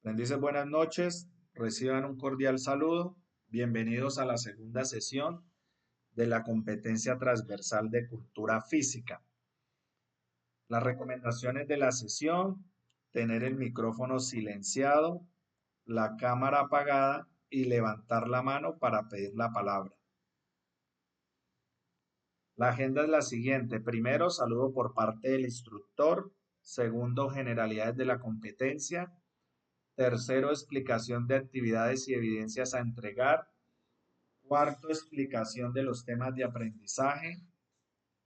Aprendices, buenas noches. Reciban un cordial saludo. Bienvenidos a la segunda sesión de la competencia transversal de cultura física. Las recomendaciones de la sesión: tener el micrófono silenciado, la cámara apagada y levantar la mano para pedir la palabra. La agenda es la siguiente. Primero, saludo por parte del instructor. Segundo, generalidades de la competencia. Tercero, explicación de actividades y evidencias a entregar. Cuarto, explicación de los temas de aprendizaje.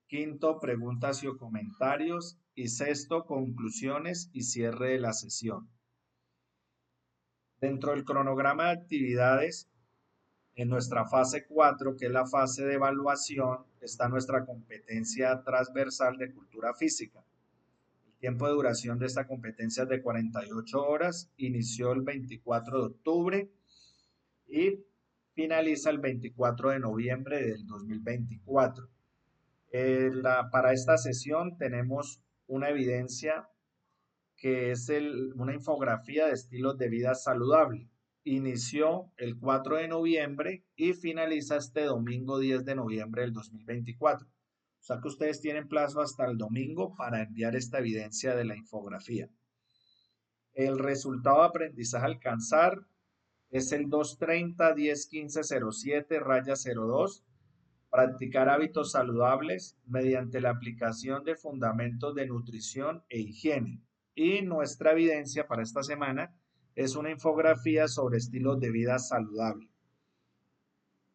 Quinto, preguntas y comentarios. Y sexto, conclusiones y cierre de la sesión. Dentro del cronograma de actividades, en nuestra fase 4, que es la fase de evaluación, está nuestra competencia transversal de cultura física. El tiempo de duración de esta competencia es de 48 horas. Inició el 24 de octubre y finaliza el 24 de noviembre del 2024. Para esta sesión tenemos una evidencia que es una infografía de estilos de vida saludable. Inició el 4 de noviembre y finaliza este domingo 10 de noviembre del 2024. O sea que ustedes tienen plazo hasta el domingo para enviar esta evidencia de la infografía. El resultado de aprendizaje a alcanzar es el 230-10-15-07-02. Practicar hábitos saludables mediante la aplicación de fundamentos de nutrición e higiene. Y nuestra evidencia para esta semana es una infografía sobre estilos de vida saludable.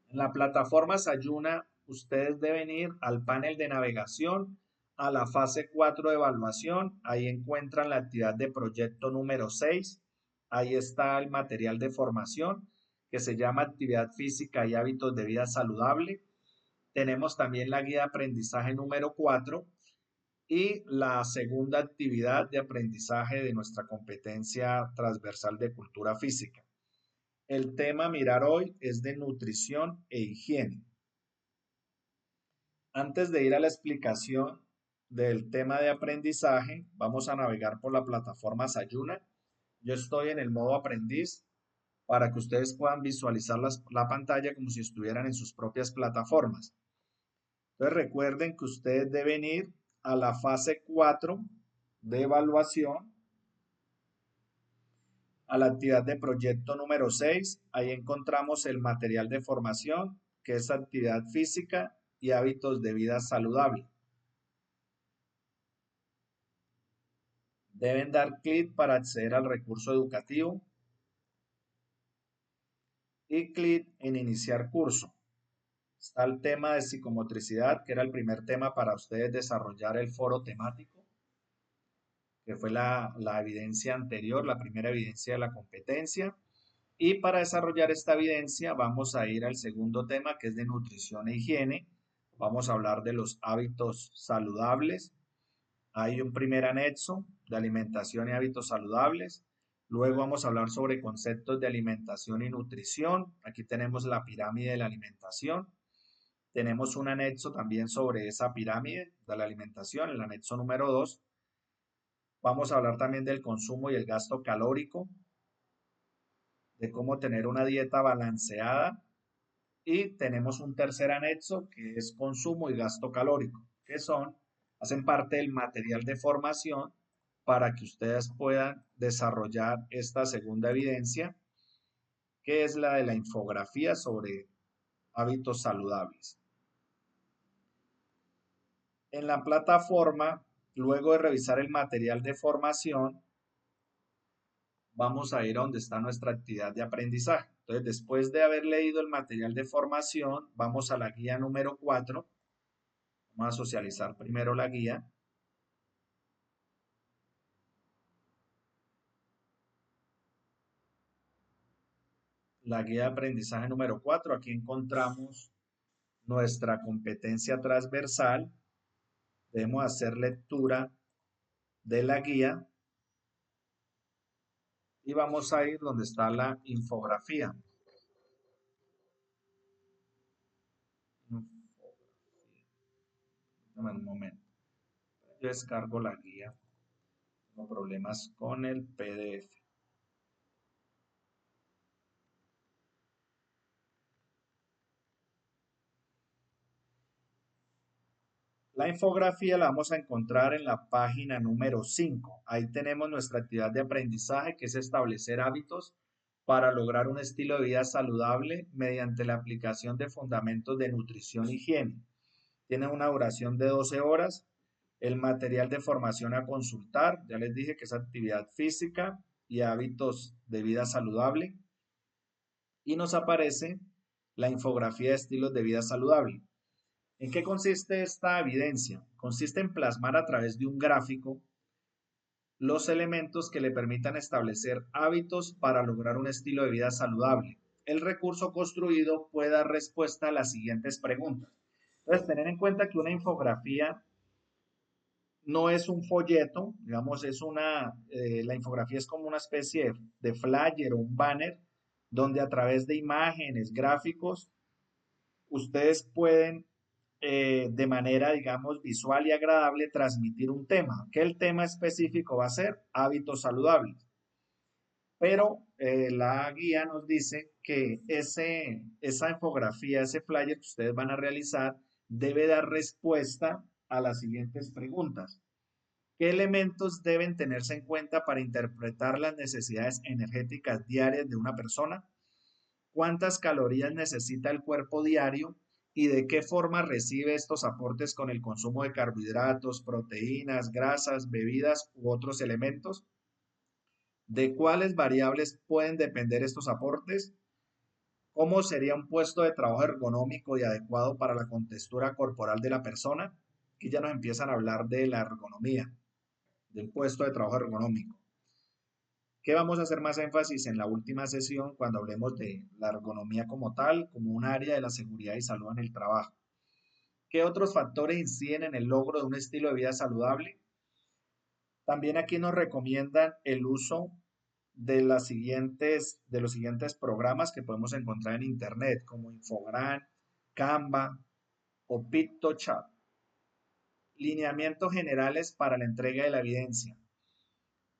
En la plataforma Sayuna, ustedes deben ir al panel de navegación, a la fase 4 de evaluación. Ahí encuentran la actividad de proyecto número 6. Ahí está el material de formación que se llama Actividad Física y Hábitos de Vida Saludable. Tenemos también la guía de aprendizaje número 4 y la segunda actividad de aprendizaje de nuestra competencia transversal de cultura física. El tema a mirar hoy es de nutrición e higiene. Antes de ir a la explicación del tema de aprendizaje, vamos a navegar por la plataforma Sayuna. Yo estoy en el modo aprendiz para que ustedes puedan visualizar la pantalla como si estuvieran en sus propias plataformas. Entonces recuerden que ustedes deben ir a la fase 4 de evaluación, a la actividad de proyecto número 6. Ahí encontramos el material de formación, que es actividad física y hábitos de vida saludable. Deben dar clic para acceder al recurso educativo y clic en iniciar curso. Está el tema de psicomotricidad, que era el primer tema para ustedes desarrollar el foro temático, que fue la evidencia anterior, la primera evidencia de la competencia. Y para desarrollar esta evidencia vamos a ir al segundo tema, que es de nutrición e higiene. Vamos a hablar de los hábitos saludables. Hay un primer anexo de alimentación y hábitos saludables. Luego vamos a hablar sobre conceptos de alimentación y nutrición. Aquí tenemos la pirámide de la alimentación. Tenemos un anexo también sobre esa pirámide de la alimentación, el anexo número 2. Vamos a hablar también del consumo y el gasto calórico, de cómo tener una dieta balanceada. Y tenemos un tercer anexo que es consumo y gasto calórico, que hacen parte del material de formación para que ustedes puedan desarrollar esta segunda evidencia, que es la de la infografía sobre hábitos saludables. En la plataforma, luego de revisar el material de formación, vamos a ir a donde está nuestra actividad de aprendizaje. Entonces, después de haber leído el material de formación, vamos a la guía número 4. Vamos a socializar primero la guía. La guía de aprendizaje número 4. Aquí encontramos nuestra competencia transversal. Debemos hacer lectura de la guía y vamos a ir donde está la infografía. Un momento. Yo descargo la guía. Tengo problemas con el PDF. La infografía la vamos a encontrar en la página número 5. Ahí tenemos nuestra actividad de aprendizaje, que es establecer hábitos para lograr un estilo de vida saludable mediante la aplicación de fundamentos de nutrición y higiene. Tiene una duración de 12 horas. El material de formación a consultar, ya les dije que es actividad física y hábitos de vida saludable. Y nos aparece la infografía de estilos de vida saludable. ¿En qué consiste esta evidencia? Consiste en plasmar a través de un gráfico los elementos que le permitan establecer hábitos para lograr un estilo de vida saludable. El recurso construido puede dar respuesta a las siguientes preguntas. Entonces, tener en cuenta que una infografía no es un folleto, digamos, la infografía es como una especie de flyer o un banner donde a través de imágenes, gráficos, ustedes pueden de manera, digamos, visual y agradable transmitir un tema, que el tema específico va a ser hábitos saludables. Pero la guía nos dice que esa infografía, ese flyer que ustedes van a realizar, debe dar respuesta a las siguientes preguntas. ¿Qué elementos deben tenerse en cuenta para interpretar las necesidades energéticas diarias de una persona? ¿Cuántas calorías necesita el cuerpo diario y de qué forma recibe estos aportes con el consumo de carbohidratos, proteínas, grasas, bebidas u otros elementos? ¿De cuáles variables pueden depender estos aportes? ¿Cómo sería un puesto de trabajo ergonómico y adecuado para la contextura corporal de la persona? Aquí ya nos empiezan a hablar de la ergonomía, del puesto de trabajo ergonómico. ¿Qué vamos a hacer más énfasis en la última sesión cuando hablemos de la ergonomía como tal, como un área de la seguridad y salud en el trabajo? ¿Qué otros factores inciden en el logro de un estilo de vida saludable? También aquí nos recomiendan el uso de los siguientes programas que podemos encontrar en Internet, como Infogran, Canva o PictoChat. Lineamientos generales para la entrega de la evidencia.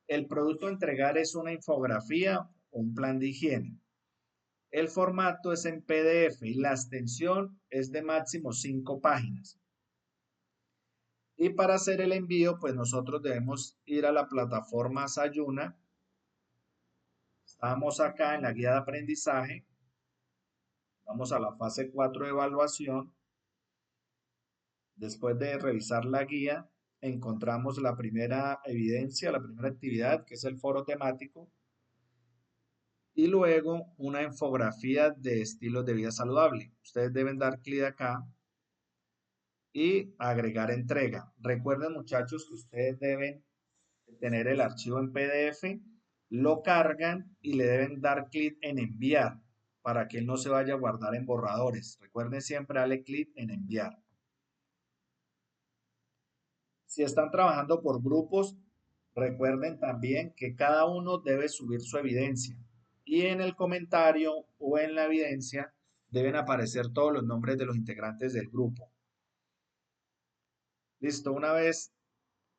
El producto a entregar es una infografía o un plan de higiene. El formato es en PDF y la extensión es de máximo 5 páginas. Y para hacer el envío, pues nosotros debemos ir a la plataforma Sayuna. Estamos acá en la guía de aprendizaje. Vamos a la fase 4 de evaluación. Después de revisar la guía, encontramos la primera evidencia, la primera actividad, que es el foro temático, y luego una infografía de estilos de vida saludable. Ustedes deben dar clic acá y agregar entrega. Recuerden, muchachos, que ustedes deben tener el archivo en PDF, lo cargan y le deben dar clic en enviar para que él no se vaya a guardar en borradores. Recuerden siempre darle clic en enviar. Si están trabajando por grupos, recuerden también que cada uno debe subir su evidencia y en el comentario o en la evidencia deben aparecer todos los nombres de los integrantes del grupo. Listo, una vez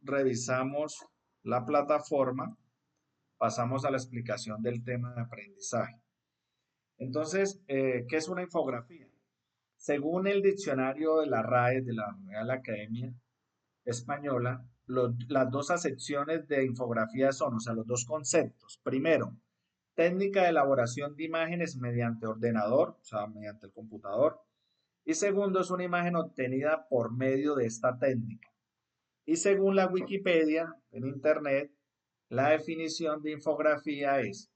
revisamos la plataforma, pasamos a la explicación del tema de aprendizaje. Entonces, ¿qué es una infografía? Según el diccionario de la RAE, de la Real Academia Española, las dos acepciones de infografía son, o sea, los dos conceptos. Primero, técnica de elaboración de imágenes mediante ordenador, o sea, mediante el computador. Y segundo, es una imagen obtenida por medio de esta técnica. Y según la Wikipedia en Internet, la definición de infografía es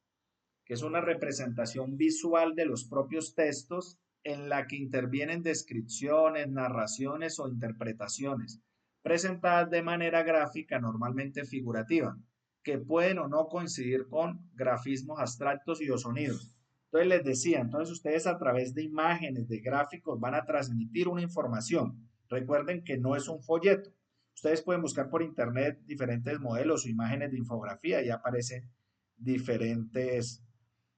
que es una representación visual de los propios textos en la que intervienen descripciones, narraciones o interpretaciones, presentadas de manera gráfica, normalmente figurativa, que pueden o no coincidir con grafismos abstractos y o sonidos. Entonces les decía, entonces ustedes a través de imágenes, de gráficos, van a transmitir una información. Recuerden que no es un folleto. Ustedes pueden buscar por internet diferentes modelos o imágenes de infografía y aparecen diferentes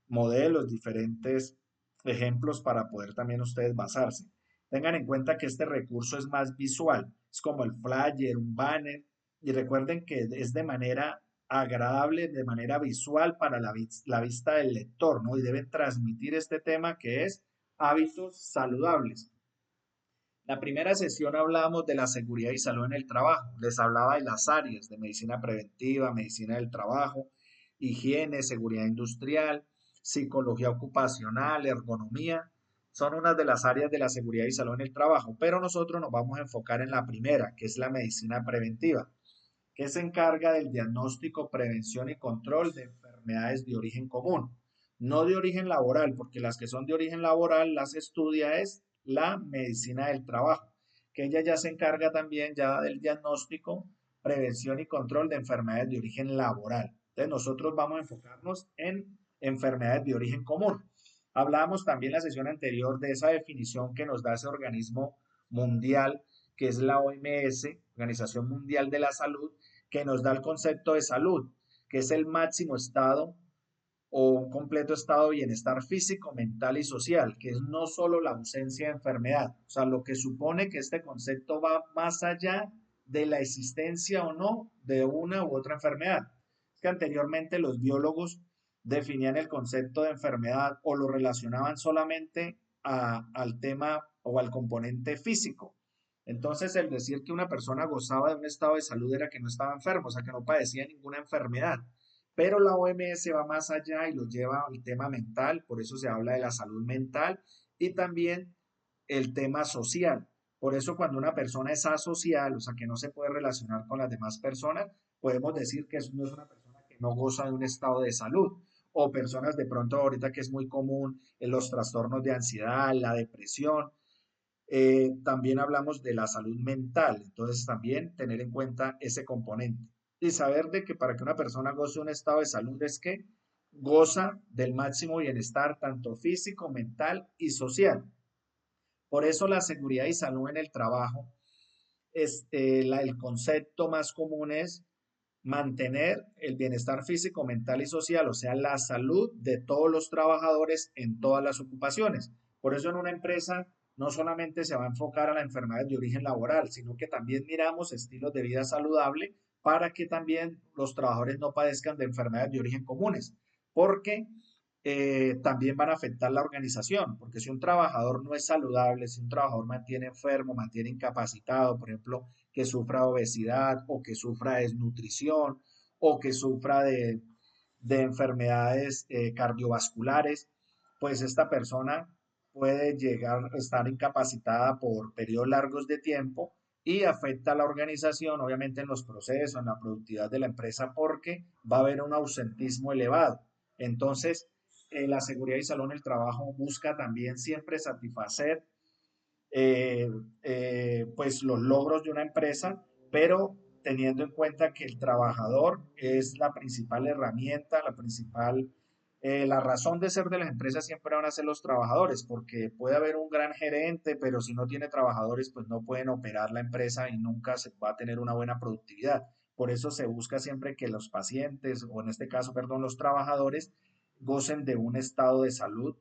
modelos, diferentes ejemplos para poder también ustedes basarse. Tengan en cuenta que este recurso es más visual, es como el flyer, un banner, y recuerden que es de manera agradable, de manera visual para la vista del lector, ¿no? Y deben transmitir este tema que es hábitos saludables. La primera sesión hablábamos de la seguridad y salud en el trabajo. Les hablaba de las áreas de medicina preventiva, medicina del trabajo, higiene, seguridad industrial, psicología ocupacional, ergonomía. Son unas de las áreas de la seguridad y salud en el trabajo, pero nosotros nos vamos a enfocar en la primera, que es la medicina preventiva, que se encarga del diagnóstico, prevención y control de enfermedades de origen común, no de origen laboral, porque las que son de origen laboral las estudia es la medicina del trabajo, que ella ya se encarga también ya del diagnóstico, prevención y control de enfermedades de origen laboral. Entonces nosotros vamos a enfocarnos en enfermedades de origen común. Hablábamos también en la sesión anterior de esa definición que nos da ese organismo mundial, que es la OMS, Organización Mundial de la Salud, que nos da el concepto de salud, que es el máximo estado o un completo estado de bienestar físico, mental y social, que es no solo la ausencia de enfermedad, o sea, lo que supone que este concepto va más allá de la existencia o no de una u otra enfermedad. Es que anteriormente los biólogos definían el concepto de enfermedad o lo relacionaban solamente al tema o al componente físico. Entonces, el decir que una persona gozaba de un estado de salud era que no estaba enfermo, o sea, que no padecía ninguna enfermedad. Pero la OMS va más allá y lo lleva al tema mental, por eso se habla de la salud mental y también el tema social. Por eso cuando una persona es asocial, o sea, que no se puede relacionar con las demás personas, podemos decir que no es una persona que no goza de un estado de salud. O personas de pronto ahorita que es muy común en los trastornos de ansiedad, la depresión. También hablamos de la salud mental, entonces también tener en cuenta ese componente y saber de que para que una persona goce de un estado de salud es que goza del máximo bienestar tanto físico, mental y social. Por eso la seguridad y salud en el trabajo, el concepto más común es mantener el bienestar físico, mental y social, o sea, la salud de todos los trabajadores en todas las ocupaciones. Por eso en una empresa no solamente se va a enfocar a la enfermedad de origen laboral, sino que también miramos estilos de vida saludable para que también los trabajadores no padezcan de enfermedades de origen comunes, porque también van a afectar la organización, porque si un trabajador no es saludable, si un trabajador mantiene enfermo, mantiene incapacitado, por ejemplo, que sufra obesidad o que sufra desnutrición o que sufra de enfermedades cardiovasculares, pues esta persona puede llegar a estar incapacitada por periodos largos de tiempo y afecta a la organización, obviamente en los procesos, en la productividad de la empresa, porque va a haber un ausentismo elevado. Entonces, la seguridad y salud en el trabajo busca también siempre satisfacer eh, pues los logros de una empresa, pero teniendo en cuenta que el trabajador es la principal herramienta, la razón de ser de las empresas siempre van a ser los trabajadores, porque puede haber un gran gerente, pero si no tiene trabajadores, pues no pueden operar la empresa y nunca se va a tener una buena productividad. Por eso se busca siempre que los pacientes, o en este caso, perdón, los trabajadores, gocen de un estado de salud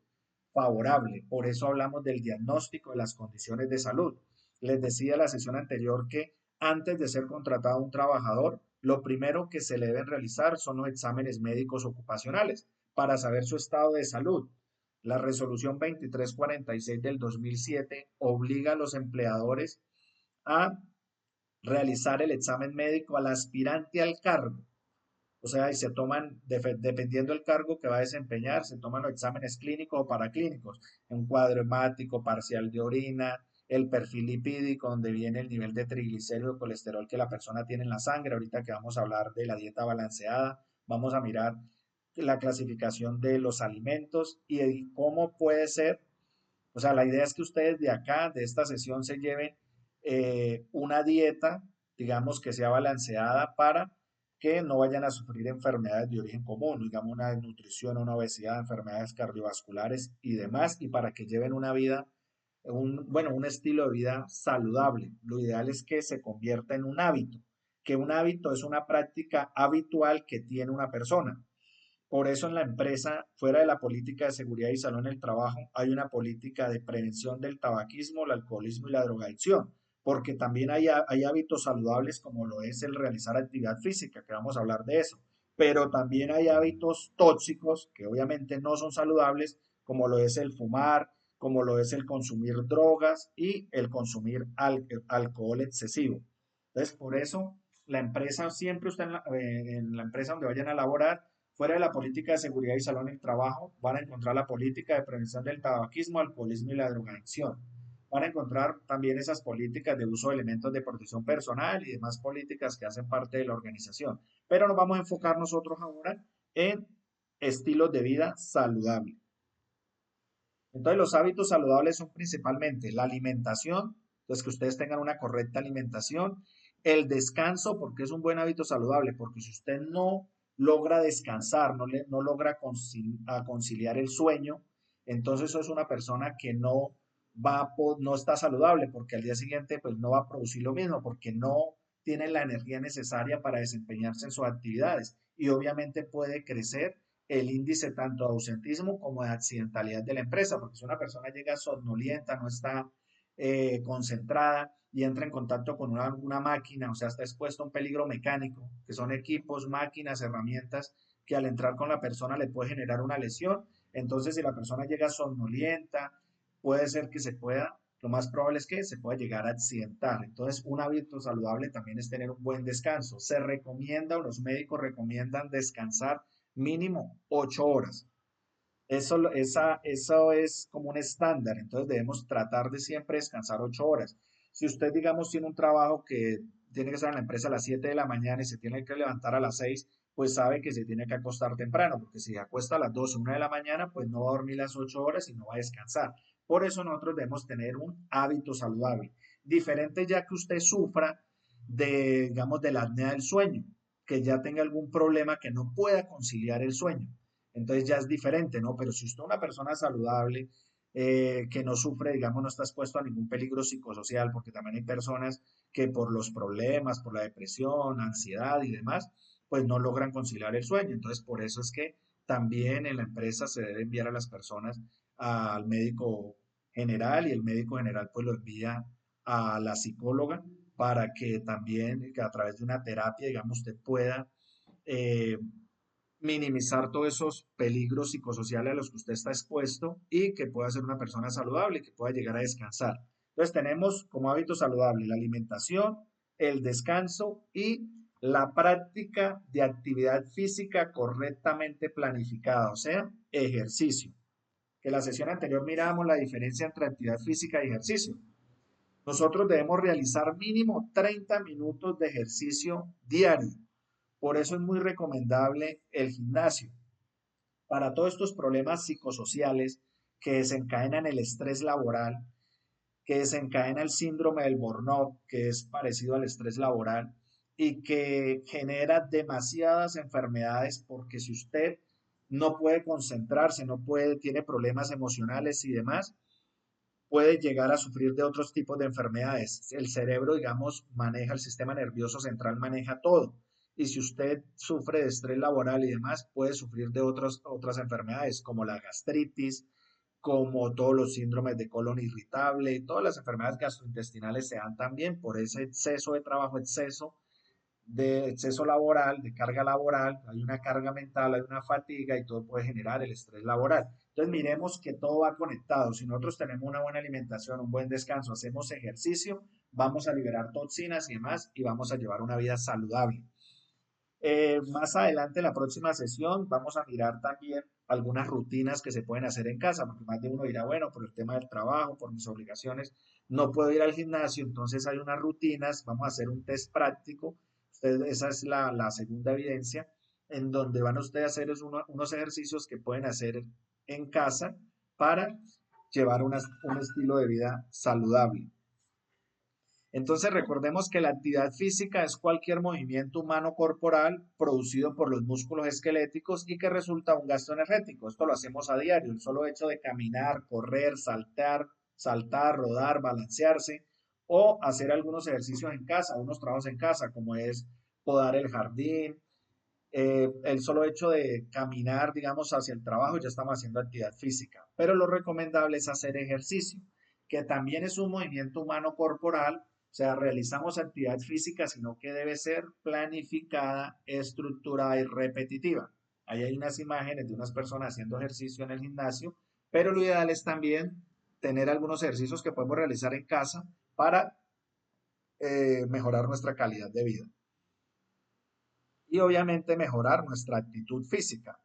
favorable. Por eso hablamos del diagnóstico de las condiciones de salud. Les decía en la sesión anterior que antes de ser contratado un trabajador, lo primero que se le deben realizar son los exámenes médicos ocupacionales para saber su estado de salud. La resolución 2346 del 2007 obliga a los empleadores a realizar el examen médico al aspirante al cargo, o sea, y se toman, dependiendo del cargo que va a desempeñar, se toman los exámenes clínicos o paraclínicos, un cuadro hemático, parcial de orina, el perfil lipídico, donde viene el nivel de triglicérido, colesterol que la persona tiene en la sangre. Ahorita que vamos a hablar de la dieta balanceada, vamos a mirar la clasificación de los alimentos y cómo puede ser. O sea, la idea es que ustedes de acá, de esta sesión, se lleven una dieta, digamos, que sea balanceada para que no vayan a sufrir enfermedades de origen común, digamos, una desnutrición, una obesidad, enfermedades cardiovasculares y demás, y para que lleven una vida, bueno, un estilo de vida saludable. Lo ideal es que se convierta en un hábito, que un hábito es una práctica habitual que tiene una persona. Por eso en la empresa, fuera de la política de seguridad y salud en el trabajo, hay una política de prevención del tabaquismo, el alcoholismo y la drogadicción, porque también hay hábitos saludables como lo es el realizar actividad física, que vamos a hablar de eso, pero también hay hábitos tóxicos que obviamente no son saludables, como lo es el fumar, como lo es el consumir drogas y el consumir alcohol excesivo. Entonces, por eso la empresa, siempre usted en la empresa donde vayan a laborar, fuera de la política de seguridad y salud en el trabajo, van a encontrar la política de prevención del tabaquismo, alcoholismo y la drogadicción. Van a encontrar también esas políticas de uso de elementos de protección personal y demás políticas que hacen parte de la organización. Pero nos vamos a enfocar nosotros ahora en estilos de vida saludables. Entonces, los hábitos saludables son principalmente la alimentación, entonces que ustedes tengan una correcta alimentación, el descanso, porque es un buen hábito saludable, porque si usted no logra descansar, no logra conciliar el sueño, entonces eso es una persona que no está saludable, porque al día siguiente pues no va a producir lo mismo, porque no tiene la energía necesaria para desempeñarse en sus actividades y obviamente puede crecer el índice tanto de ausentismo como de accidentalidad de la empresa, porque si una persona llega somnolienta, no está concentrada y entra en contacto con una máquina, o sea, está expuesto a un peligro mecánico, que son equipos, máquinas, herramientas, que al entrar con la persona le puede generar una lesión. Entonces, si la persona llega somnolienta, puede ser que lo más probable es que se pueda llegar a accidentar. Entonces, un hábito saludable también es tener un buen descanso. Se recomienda, o los médicos recomiendan descansar mínimo 8 horas. Eso es como un estándar, entonces debemos tratar de siempre descansar 8 horas. Si usted, digamos, tiene un trabajo que tiene que estar en la empresa a las 7 de la mañana y se tiene que levantar a las 6, pues sabe que se tiene que acostar temprano, porque si se acuesta a las 12 1 de la mañana, pues no va a dormir las 8 horas y no va a descansar. Por eso nosotros debemos tener un hábito saludable, diferente ya que usted sufra de, digamos, de la apnea del sueño, que ya tenga algún problema que no pueda conciliar el sueño. Entonces ya es diferente, ¿no? Pero si usted es una persona saludable, que no sufre, digamos, no está expuesto a ningún peligro psicosocial, porque también hay personas que por los problemas, por la depresión, ansiedad y demás, pues no logran conciliar el sueño. Entonces, por eso es que también en la empresa se debe enviar a las personas al médico general y el médico general pues lo envía a la psicóloga para que también, que a través de una terapia, digamos, usted pueda eh, minimizar todos esos peligros psicosociales a los que usted está expuesto y que pueda ser una persona saludable, que pueda llegar a descansar. Entonces tenemos como hábito saludable la alimentación, el descanso y la práctica de actividad física correctamente planificada, o sea, ejercicio. Que la sesión anterior mirábamos la diferencia entre actividad física y ejercicio. Nosotros debemos realizar mínimo 30 minutos de ejercicio diario. Por eso es muy recomendable el gimnasio. Para todos estos problemas psicosociales que desencadenan el estrés laboral, que desencadena el síndrome del burnout, que es parecido al estrés laboral, y que genera demasiadas enfermedades porque si usted no puede concentrarse, no puede, tiene problemas emocionales y demás, puede llegar a sufrir de otros tipos de enfermedades. El cerebro, digamos, maneja, el sistema nervioso central maneja todo. Y si usted sufre de estrés laboral y demás, puede sufrir de otras enfermedades como la gastritis, como todos los síndromes de colon irritable, todas las enfermedades gastrointestinales se dan también por ese exceso de trabajo, de exceso laboral, de carga laboral, hay una carga mental, hay una fatiga y todo puede generar el estrés laboral. Entonces miremos que todo va conectado. Si nosotros tenemos una buena alimentación, un buen descanso, hacemos ejercicio, vamos a liberar toxinas y demás y vamos a llevar una vida saludable. Más adelante, en la próxima sesión, vamos a mirar también algunas rutinas que se pueden hacer en casa, porque más de uno dirá, bueno, por el tema del trabajo, por mis obligaciones, no puedo ir al gimnasio, entonces hay unas rutinas, vamos a hacer un test práctico, esa es la segunda evidencia, en donde van a ustedes a hacer unos ejercicios que pueden hacer en casa para llevar un estilo de vida saludable. Entonces recordemos que la actividad física es cualquier movimiento humano corporal producido por los músculos esqueléticos y que resulta un gasto energético. Esto lo hacemos a diario. El solo hecho de caminar, correr, saltar, rodar, balancearse o hacer algunos ejercicios en casa, unos trabajos en casa, como es podar el jardín. El solo hecho de caminar, digamos, hacia el trabajo ya estamos haciendo actividad física. Pero lo recomendable es hacer ejercicio, que también es un movimiento humano corporal, o sea, realizamos actividad física, sino que debe ser planificada, estructurada y repetitiva. Ahí hay unas imágenes de unas personas haciendo ejercicio en el gimnasio, pero lo ideal es también tener algunos ejercicios que podemos realizar en casa para mejorar nuestra calidad de vida y obviamente mejorar nuestra actitud física.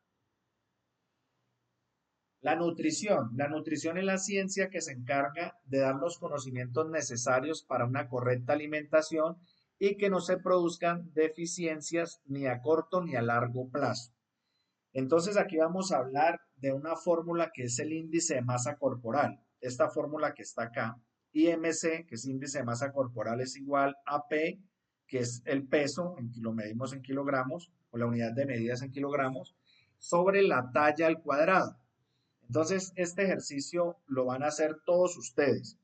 La nutrición es la ciencia que se encarga de dar los conocimientos necesarios para una correcta alimentación y que no se produzcan deficiencias ni a corto ni a largo plazo. Entonces aquí vamos a hablar de una fórmula que es el índice de masa corporal. Esta fórmula que está acá, IMC, que es índice de masa corporal, es igual a P, que es el peso, lo medimos en kilogramos, o la unidad de medidas en kilogramos, sobre la talla al cuadrado. Entonces, este ejercicio lo van a hacer todos ustedes.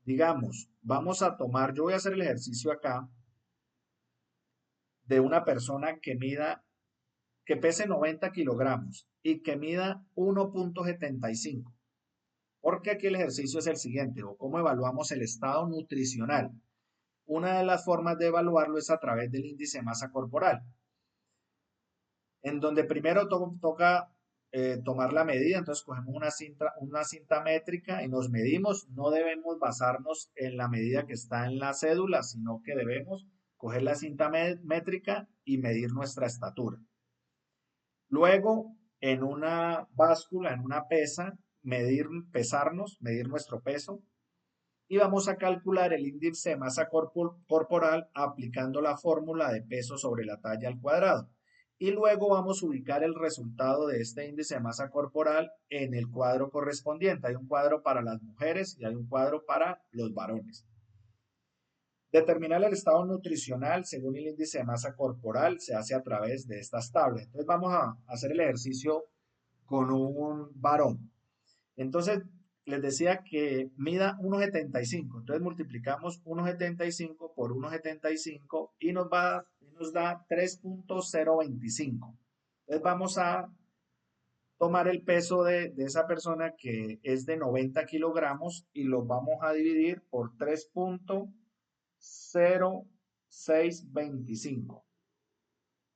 Digamos, vamos a tomar, yo voy a hacer el ejercicio acá de una persona que pese 90 kilogramos y que mida 1.75. Porque aquí el ejercicio es el siguiente, o cómo evaluamos el estado nutricional. Una de las formas de evaluarlo es a través del índice de masa corporal, en donde primero toca tomar la medida. Entonces cogemos una cinta métrica y nos medimos. No debemos basarnos en la medida que está en la cédula, sino que debemos coger la cinta métrica y medir nuestra estatura. Luego, en una báscula, en una pesa, pesarnos, medir nuestro peso y vamos a calcular el índice de masa corporal aplicando la fórmula de peso sobre la talla al cuadrado. Y luego vamos a ubicar el resultado de este índice de masa corporal en el cuadro correspondiente. Hay un cuadro para las mujeres y hay un cuadro para los varones. Determinar el estado nutricional según el índice de masa corporal se hace a través de estas tablas. Entonces vamos a hacer el ejercicio con un varón. Entonces les decía que mida 1,75. Entonces multiplicamos 1,75 por 1,75 y nos da 3.025. Entonces vamos a tomar el peso de esa persona que es de 90 kilogramos y lo vamos a dividir por 3.0625.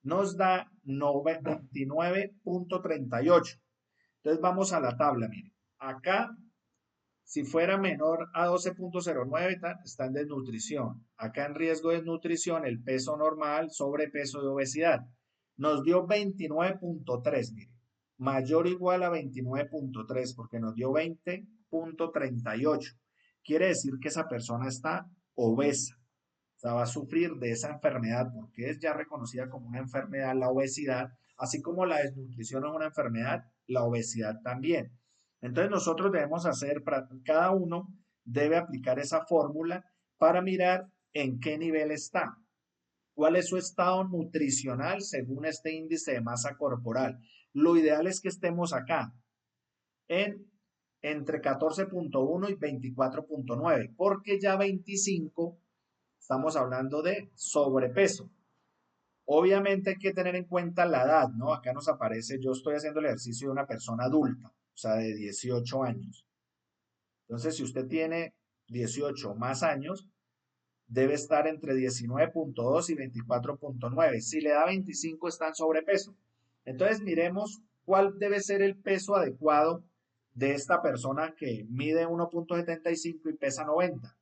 Nos da 29.38. Entonces vamos a la tabla, miren. Acá, si fuera menor a 12.09, está en desnutrición. Acá en riesgo de desnutrición, el peso normal, sobrepeso de obesidad. Nos dio 29.3, miren. Mayor o igual a 29.3, porque nos dio 20.38. Quiere decir que esa persona está obesa. O sea, va a sufrir de esa enfermedad porque es ya reconocida como una enfermedad la obesidad, así como la desnutrición es una enfermedad, la obesidad también. Entonces nosotros debemos hacer, cada uno debe aplicar esa fórmula para mirar en qué nivel está, cuál es su estado nutricional según este índice de masa corporal. Lo ideal es que estemos acá, entre 14.1 y 24.9, porque ya 25 estamos hablando de sobrepeso. Obviamente hay que tener en cuenta la edad, ¿no? Acá nos aparece, yo estoy haciendo el ejercicio de una persona adulta, o sea, de 18 años. Entonces, si usted tiene 18 más años, debe estar entre 19.2 y 24.9. Si le da 25, está en sobrepeso. Entonces, miremos cuál debe ser el peso adecuado de esta persona que mide 1.75 y pesa 90.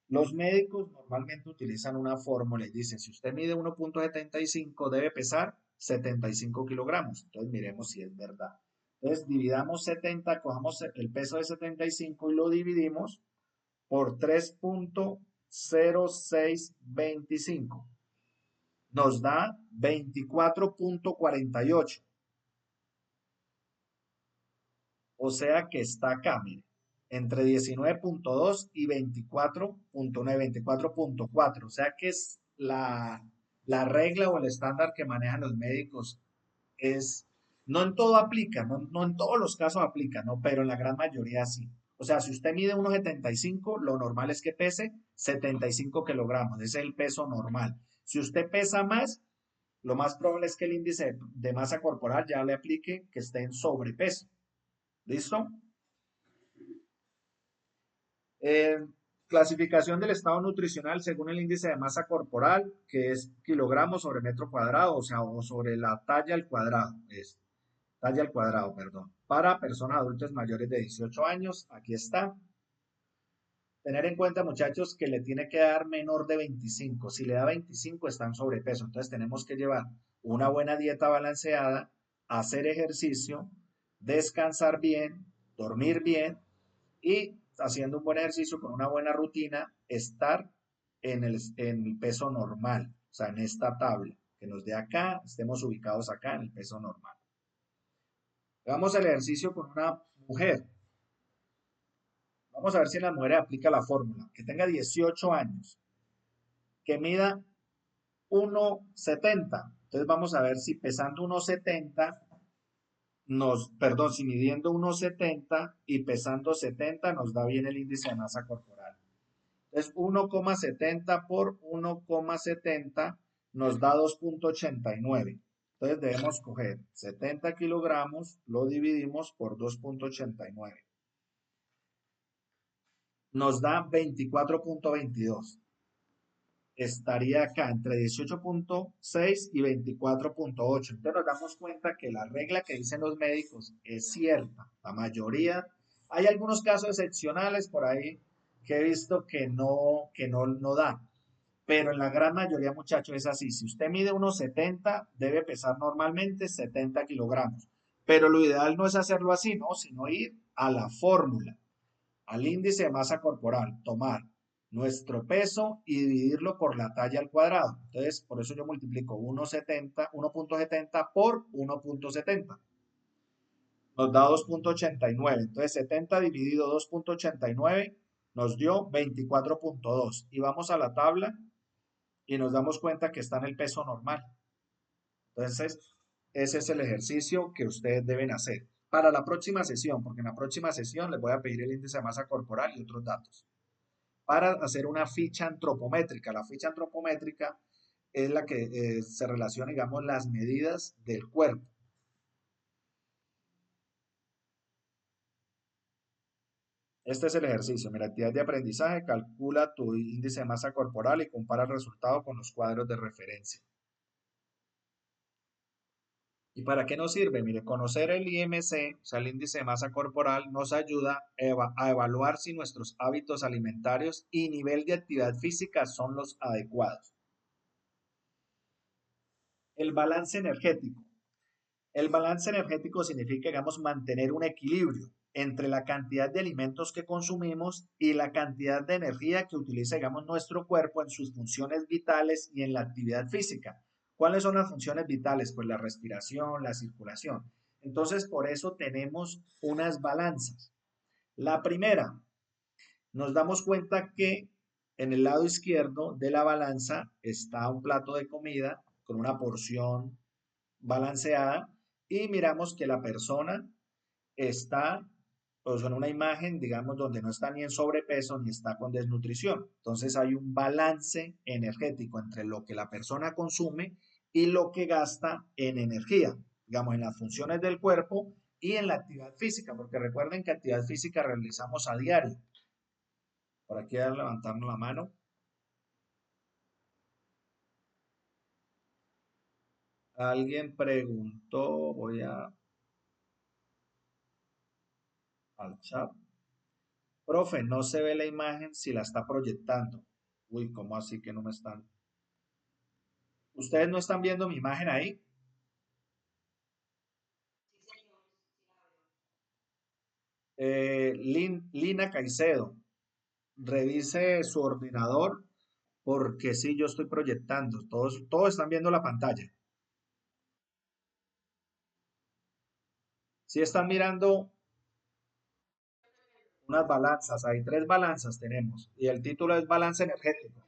Los médicos normalmente utilizan una fórmula y dicen, si usted mide 1.75, debe pesar 75 kilogramos. Entonces miremos si es verdad. Entonces dividamos 70, cojamos el peso de 75 y lo dividimos por 3.0625. Nos da 24.48. O sea que está acá, mire, entre 19.2 y 24.9, 24.4. O sea que es la regla o el estándar que manejan los médicos. No en todo aplica, no en todos los casos aplica, ¿no? Pero en la gran mayoría sí. O sea, si usted mide 1,75, lo normal es que pese 75 kilogramos. Ese es el peso normal. Si usted pesa más, lo más probable es que el índice de masa corporal ya le aplique que esté en sobrepeso. ¿Listo? Eh, Clasificación del estado nutricional según el índice de masa corporal, que es kilogramos sobre metro cuadrado, o sea, o sobre la talla al cuadrado. talla al cuadrado, perdón. Para personas adultas mayores de 18 años, aquí está. Tener en cuenta, muchachos, que le tiene que dar menor de 25. Si le da 25, está en sobrepeso. Entonces tenemos que llevar una buena dieta balanceada, hacer ejercicio, descansar bien, dormir bien y haciendo un buen ejercicio con una buena rutina, estar en el peso normal, o sea, en esta tabla, que nos dé acá, estemos ubicados acá en el peso normal. Hagamos el ejercicio con una mujer. Vamos a ver si en las mujeres aplica la fórmula. Que tenga 18 años, que mida 1,70. Entonces vamos a ver si pesando 1,70 perdón, si midiendo 1,70 y pesando 70 nos da bien el índice de masa corporal. Entonces 1,70 por 1,70 nos da 2,89. Entonces debemos coger 70 kilogramos, lo dividimos por 2,89. Nos da 24,22. Estaría acá entre 18,6 y 24,8. Entonces nos damos cuenta que la regla que dicen los médicos es cierta. La mayoría, hay algunos casos excepcionales por ahí que he visto que no da. Pero en la gran mayoría, muchachos, es así. Si usted mide unos 70, debe pesar normalmente 70 kilogramos. Pero lo ideal no es hacerlo así, ¿no? Sino ir a la fórmula, al índice de masa corporal, tomar nuestro peso y dividirlo por la talla al cuadrado. Entonces, por eso yo multiplico 1,70 por 1,70. Nos da 2,89. Entonces, 70 dividido 2,89 nos dio 24,2. Y vamos a la tabla y nos damos cuenta que está en el peso normal. Entonces, ese es el ejercicio que ustedes deben hacer para la próxima sesión, porque en la próxima sesión les voy a pedir el índice de masa corporal y otros datos para hacer una ficha antropométrica. La ficha antropométrica es la que se relaciona, digamos, las medidas del cuerpo. Este es el ejercicio. Mira, actividad de aprendizaje, calcula tu índice de masa corporal y compara el resultado con los cuadros de referencia. ¿Y para qué nos sirve? Mire, conocer el IMC, o sea, el índice de masa corporal, nos ayuda a evaluar si nuestros hábitos alimentarios y nivel de actividad física son los adecuados. El balance energético. El balance energético significa, digamos, mantener un equilibrio entre la cantidad de alimentos que consumimos y la cantidad de energía que utiliza, digamos, nuestro cuerpo en sus funciones vitales y en la actividad física. ¿Cuáles son las funciones vitales? Pues la respiración, la circulación. Entonces, por eso tenemos unas balanzas. La primera, nos damos cuenta que en el lado izquierdo de la balanza está un plato de comida con una porción balanceada y miramos que la persona está pues, en una imagen, digamos, donde no está ni en sobrepeso ni está con desnutrición. Entonces hay un balance energético entre lo que la persona consume y lo que gasta en energía, digamos, en las funciones del cuerpo y en la actividad física, porque recuerden que actividad física realizamos a diario. Por aquí levantando la mano. Alguien preguntó, voy al chat. Profe, no se ve la imagen si la está proyectando. Uy, ¿cómo así que no me están? ¿Ustedes no están viendo mi imagen ahí? Lina Caicedo, revise su ordenador porque sí, yo estoy proyectando. Todos están viendo la pantalla. Sí están mirando unas balanzas. Hay tres balanzas tenemos. Y el título es balance energético.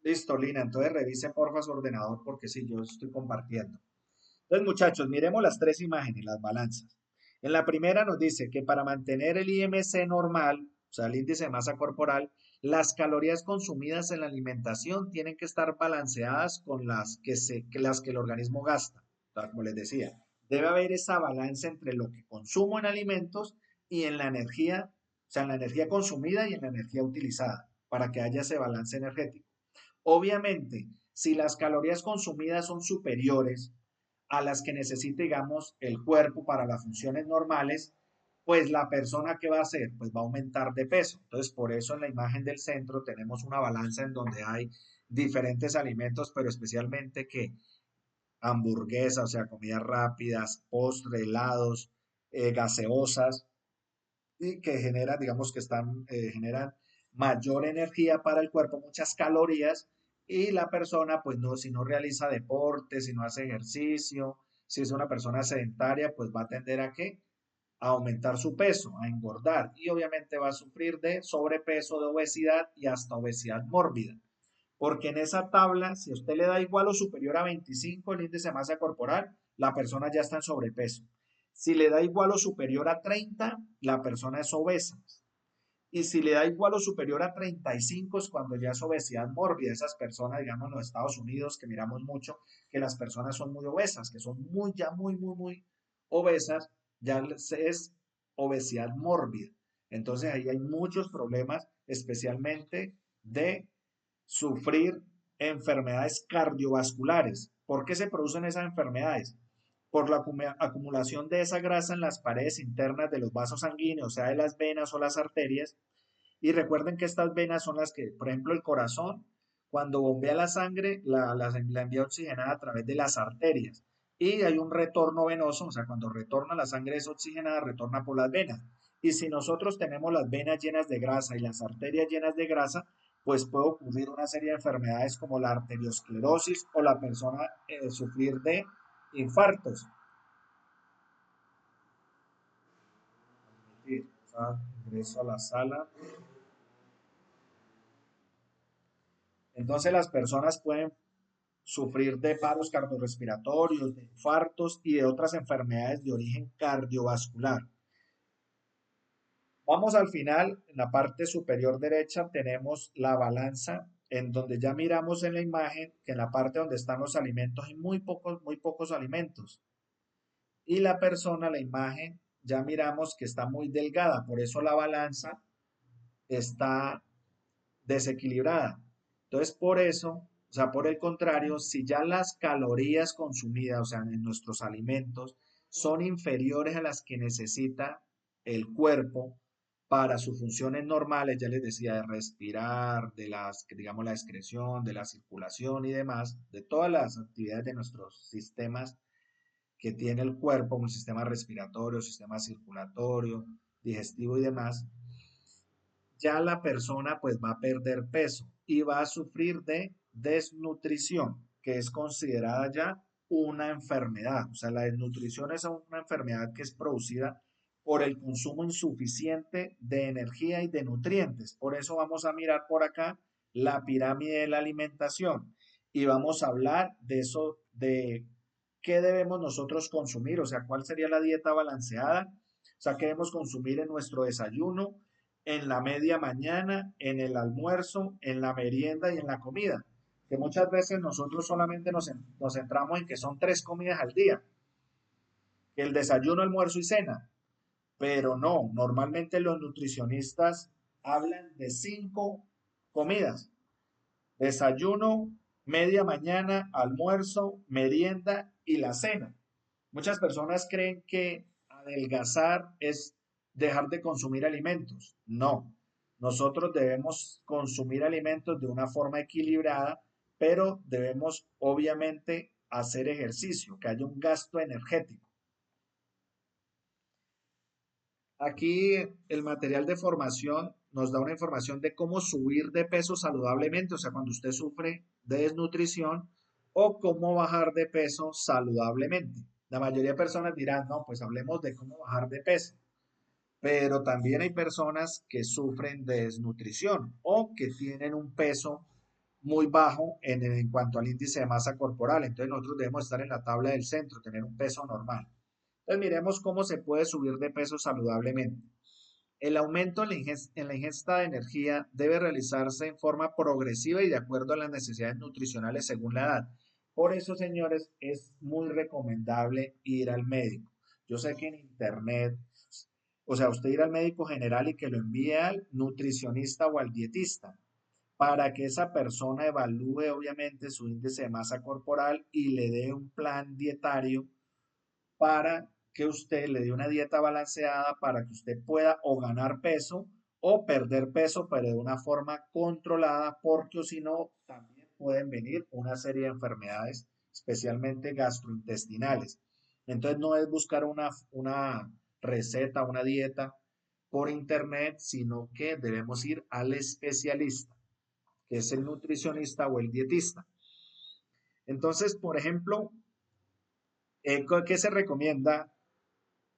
Listo, Lina. Entonces revise porfa su ordenador porque sí, yo estoy compartiendo. Entonces, muchachos, miremos las tres imágenes, las balanzas. En la primera nos dice que para mantener el IMC normal, o sea, el índice de masa corporal, las calorías consumidas en la alimentación tienen que estar balanceadas con las que el organismo gasta. O sea, como les decía, debe haber esa balanza entre lo que consumo en alimentos y en la energía, o sea, en la energía consumida y en la energía utilizada, para que haya ese balance energético. Obviamente, si las calorías consumidas son superiores a las que necesite, digamos, el cuerpo para las funciones normales, pues la persona que va a hacer, pues va a aumentar de peso. Entonces, por eso en la imagen del centro tenemos una balanza en donde hay diferentes alimentos, pero especialmente que hamburguesas, o sea, comidas rápidas, postre, helados, gaseosas, y que generan, digamos que generan mayor energía para el cuerpo, muchas calorías, y la persona, pues no, si no realiza deporte, si no hace ejercicio, si es una persona sedentaria, pues va a tender a qué? A aumentar su peso, a engordar, y obviamente va a sufrir de sobrepeso, de obesidad y hasta obesidad mórbida. Porque en esa tabla, si a usted le da igual o superior a 25 el índice de masa corporal, la persona ya está en sobrepeso. Si le da igual o superior a 30, la persona es obesa. Y si le da igual o superior a 35 es cuando ya es obesidad mórbida. Esas personas, digamos, en los Estados Unidos, que miramos mucho, que las personas son muy obesas, que son muy, ya muy obesas, ya es obesidad mórbida. Entonces ahí hay muchos problemas, especialmente de sufrir enfermedades cardiovasculares. ¿Por qué se producen esas enfermedades? Por la acumulación de esa grasa en las paredes internas de los vasos sanguíneos, o sea, de las venas o las arterias. Y recuerden que estas venas son las que, por ejemplo, el corazón, cuando bombea la sangre, la envía oxigenada a través de las arterias. Y hay un retorno venoso, o sea, cuando retorna la sangre desoxigenada, retorna por las venas. Y si nosotros tenemos las venas llenas de grasa y las arterias llenas de grasa, pues puede ocurrir una serie de enfermedades como la arteriosclerosis o la persona sufrir de infartos. Ingreso a la sala. Entonces las personas pueden sufrir de paros cardiorrespiratorios, de infartos y de otras enfermedades de origen cardiovascular. Vamos al final, en la parte superior derecha tenemos la balanza, en donde ya miramos en la imagen que en la parte donde están los alimentos hay muy pocos alimentos. Y la persona, la imagen, ya miramos que está muy delgada, por eso la balanza está desequilibrada. Entonces, por eso, o sea, por el contrario, si ya las calorías consumidas, o sea, en nuestros alimentos, son inferiores a las que necesita el cuerpo para sus funciones normales, ya les decía, de respirar, de las, digamos, la excreción, de la circulación y demás, de todas las actividades de nuestros sistemas que tiene el cuerpo, como el sistema respiratorio, sistema circulatorio, digestivo y demás, ya la persona pues va a perder peso y va a sufrir de desnutrición, que es considerada ya una enfermedad. O sea, la desnutrición es una enfermedad que es producida por el consumo insuficiente de energía y de nutrientes. Por eso vamos a mirar por acá la pirámide de la alimentación y vamos a hablar de eso, de qué debemos nosotros consumir, o sea, cuál sería la dieta balanceada, o sea, qué debemos consumir en nuestro desayuno, en la media mañana, en el almuerzo, en la merienda y en la comida. Que muchas veces nosotros solamente nos centramos en que son 3 comidas al día, el desayuno, almuerzo y cena. Pero no, normalmente los nutricionistas hablan de 5 comidas. Desayuno, media mañana, almuerzo, merienda y la cena. Muchas personas creen que adelgazar es dejar de consumir alimentos. No, nosotros debemos consumir alimentos de una forma equilibrada, pero debemos obviamente hacer ejercicio, que haya un gasto energético. Aquí el material de formación nos da una información de cómo subir de peso saludablemente, o sea, cuando usted sufre de desnutrición o cómo bajar de peso saludablemente. La mayoría de personas dirán, no, pues hablemos de cómo bajar de peso, pero también hay personas que sufren de desnutrición o que tienen un peso muy bajo en cuanto al índice de masa corporal. Entonces nosotros debemos estar en la tabla del centro, tener un peso normal. Entonces miremos cómo se puede subir de peso saludablemente. El aumento en la ingesta de energía debe realizarse en forma progresiva y de acuerdo a las necesidades nutricionales según la edad. Por eso, señores, es muy recomendable ir al médico. Yo sé que en internet, o sea, usted ir al médico general y que lo envíe al nutricionista o al dietista para que esa persona evalúe obviamente su índice de masa corporal y le dé un plan dietario para que usted le dé una dieta balanceada para que usted pueda o ganar peso o perder peso, pero de una forma controlada, porque si no, también pueden venir una serie de enfermedades, especialmente gastrointestinales. Entonces, no es buscar una receta, una dieta por internet, sino que debemos ir al especialista, que es el nutricionista o el dietista. Entonces, por ejemplo, ¿qué se recomienda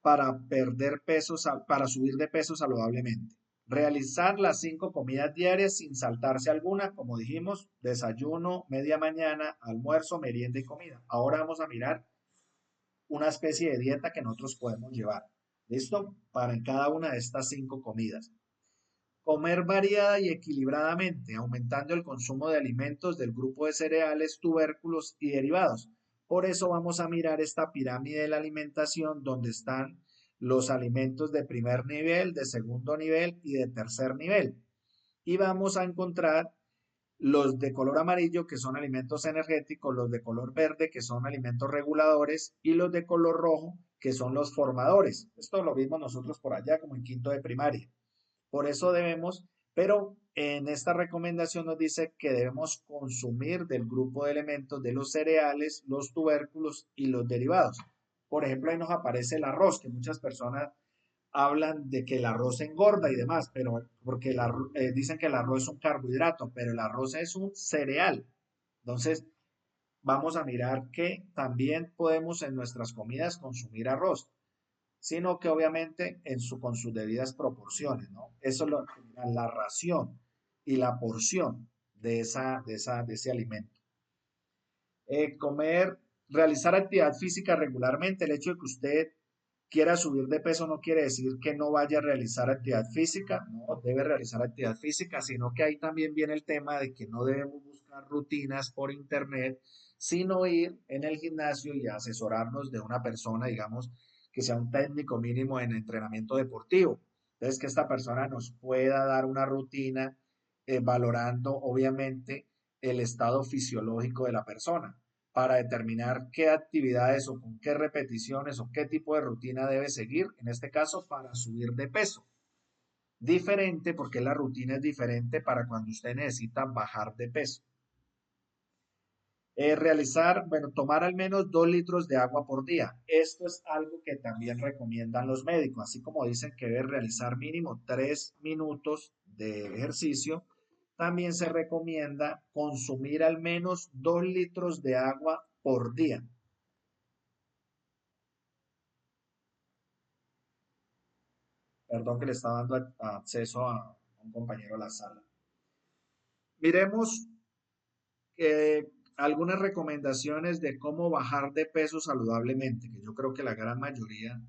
para perder peso, para subir de peso saludablemente? Realizar las 5 comidas diarias sin saltarse alguna, como dijimos, desayuno, media mañana, almuerzo, merienda y comida. Ahora vamos a mirar una especie de dieta que nosotros podemos llevar. ¿Listo? Para en cada una de estas 5 comidas. Comer variada y equilibradamente, aumentando el consumo de alimentos del grupo de cereales, tubérculos y derivados. Por eso vamos a mirar esta pirámide de la alimentación donde están los alimentos de primer nivel, de segundo nivel y de tercer nivel. Y vamos a encontrar los de color amarillo, que son alimentos energéticos, los de color verde, que son alimentos reguladores, y los de color rojo, que son los formadores. Esto lo vimos nosotros por allá como en quinto de primaria. Por eso debemos, pero en esta recomendación nos dice que debemos consumir del grupo de elementos de los cereales, los tubérculos y los derivados. Por ejemplo, ahí nos aparece el arroz, que muchas personas hablan de que el arroz engorda y demás, pero porque dicen que el arroz es un carbohidrato, pero el arroz es un cereal. Entonces, vamos a mirar que también podemos en nuestras comidas consumir arroz, sino que obviamente con sus debidas proporciones, ¿no? Eso es la ración y la porción de ese alimento. Realizar actividad física regularmente. El hecho de que usted quiera subir de peso no quiere decir que no vaya a realizar actividad física, no debe realizar actividad física, sino que ahí también viene el tema de que no debemos buscar rutinas por internet, sino ir en el gimnasio y asesorarnos de una persona, digamos, que sea un técnico mínimo en entrenamiento deportivo. Entonces, que esta persona nos pueda dar una rutina valorando, obviamente, el estado fisiológico de la persona para determinar qué actividades o con qué repeticiones o qué tipo de rutina debe seguir, en este caso para subir de peso. Diferente porque la rutina es diferente para cuando usted necesita bajar de peso. Tomar al menos 2 litros de agua por día. Esto es algo que también recomiendan los médicos, así como dicen que debe realizar mínimo 3 minutos de ejercicio, también se recomienda consumir al menos 2 litros de agua por día. Perdón que le estaba dando acceso a un compañero a la sala. Miremos algunas recomendaciones de cómo bajar de peso saludablemente, que yo creo que la gran mayoría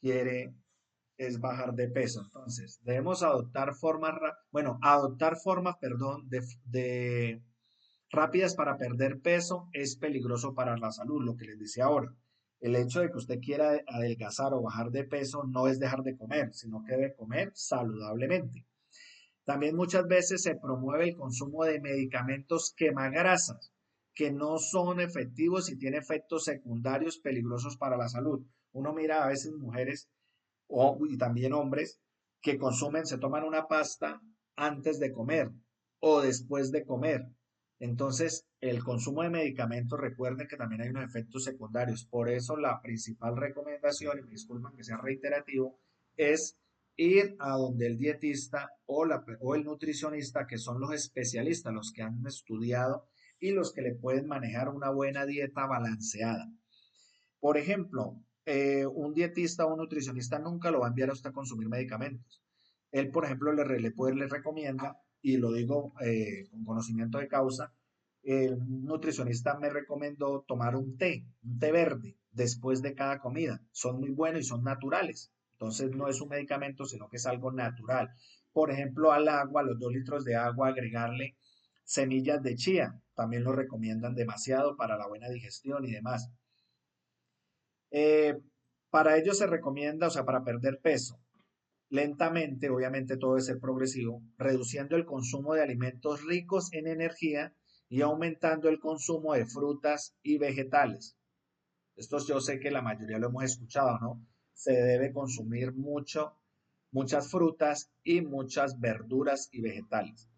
quiere es bajar de peso. Entonces, debemos adoptar formas, perdón, de rápidas para perder peso es peligroso para la salud, lo que les decía ahora. El hecho de que usted quiera adelgazar o bajar de peso no es dejar de comer, sino que debe comer saludablemente. También muchas veces se promueve el consumo de medicamentos quemagrasas que no son efectivos y tienen efectos secundarios peligrosos para la salud. Uno mira a veces mujeres y también hombres que consumen, se toman una pasta antes de comer o después de comer. Entonces, el consumo de medicamentos, recuerden que también hay unos efectos secundarios. Por eso, la principal recomendación, y me disculpan que sea reiterativo, es ir a donde el dietista o el nutricionista, que son los especialistas, los que han estudiado y los que le pueden manejar una buena dieta balanceada. Por ejemplo, un dietista o un nutricionista nunca lo va a enviar a usted a consumir medicamentos. Él, por ejemplo, le recomienda, y lo digo con conocimiento de causa, el nutricionista me recomendó tomar un té verde, después de cada comida. Son muy buenos y son naturales. Entonces no es un medicamento, sino que es algo natural. Por ejemplo, al agua, a los 2 litros de agua, agregarle semillas de chía. También lo recomiendan demasiado para la buena digestión y demás. Eh, para ello se recomienda, o sea, para perder peso, lentamente, obviamente todo debe ser progresivo, reduciendo el consumo de alimentos ricos en energía y aumentando el consumo de frutas y vegetales. Esto yo sé que la mayoría lo hemos escuchado, ¿no? Se debe consumir muchas frutas y muchas verduras y vegetales.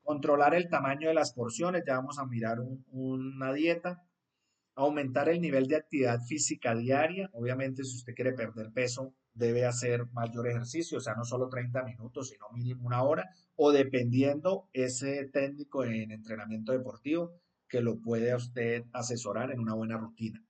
Controlar el tamaño de las porciones, ya vamos a mirar una dieta. Aumentar el nivel de actividad física diaria. Obviamente, si usted quiere perder peso, debe hacer mayor ejercicio, o sea, no solo 30 minutos, sino mínimo una hora, o dependiendo ese técnico en entrenamiento deportivo que lo puede a usted asesorar en una buena rutina.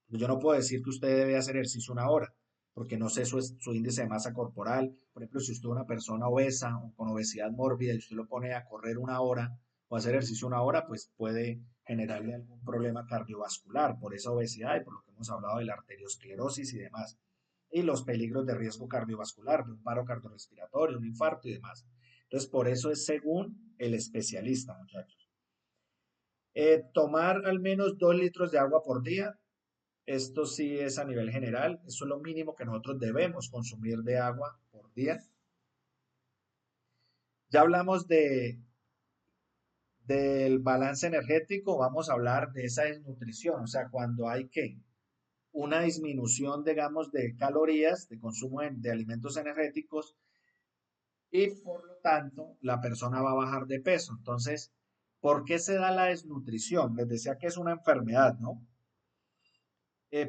Yo no puedo decir que usted debe hacer ejercicio una hora, porque no sé su índice de masa corporal. Por ejemplo, si usted es una persona obesa o con obesidad mórbida y usted lo pone a correr una hora o a hacer ejercicio una hora, pues puede generarle algún problema cardiovascular por esa obesidad y por lo que hemos hablado de la arteriosclerosis y demás. Y los peligros de riesgo cardiovascular, de un paro cardiorrespiratorio, un infarto y demás. Entonces, por eso es según el especialista, muchachos. Tomar al menos 2 litros de agua por día. Esto sí es a nivel general, eso es lo mínimo que nosotros debemos consumir de agua por día. Ya hablamos del balance energético, vamos a hablar de esa desnutrición, o sea, cuando hay que una disminución, digamos, de calorías, de consumo de alimentos energéticos y por lo tanto la persona va a bajar de peso. Entonces, ¿por qué se da la desnutrición? Les decía que es una enfermedad, ¿no?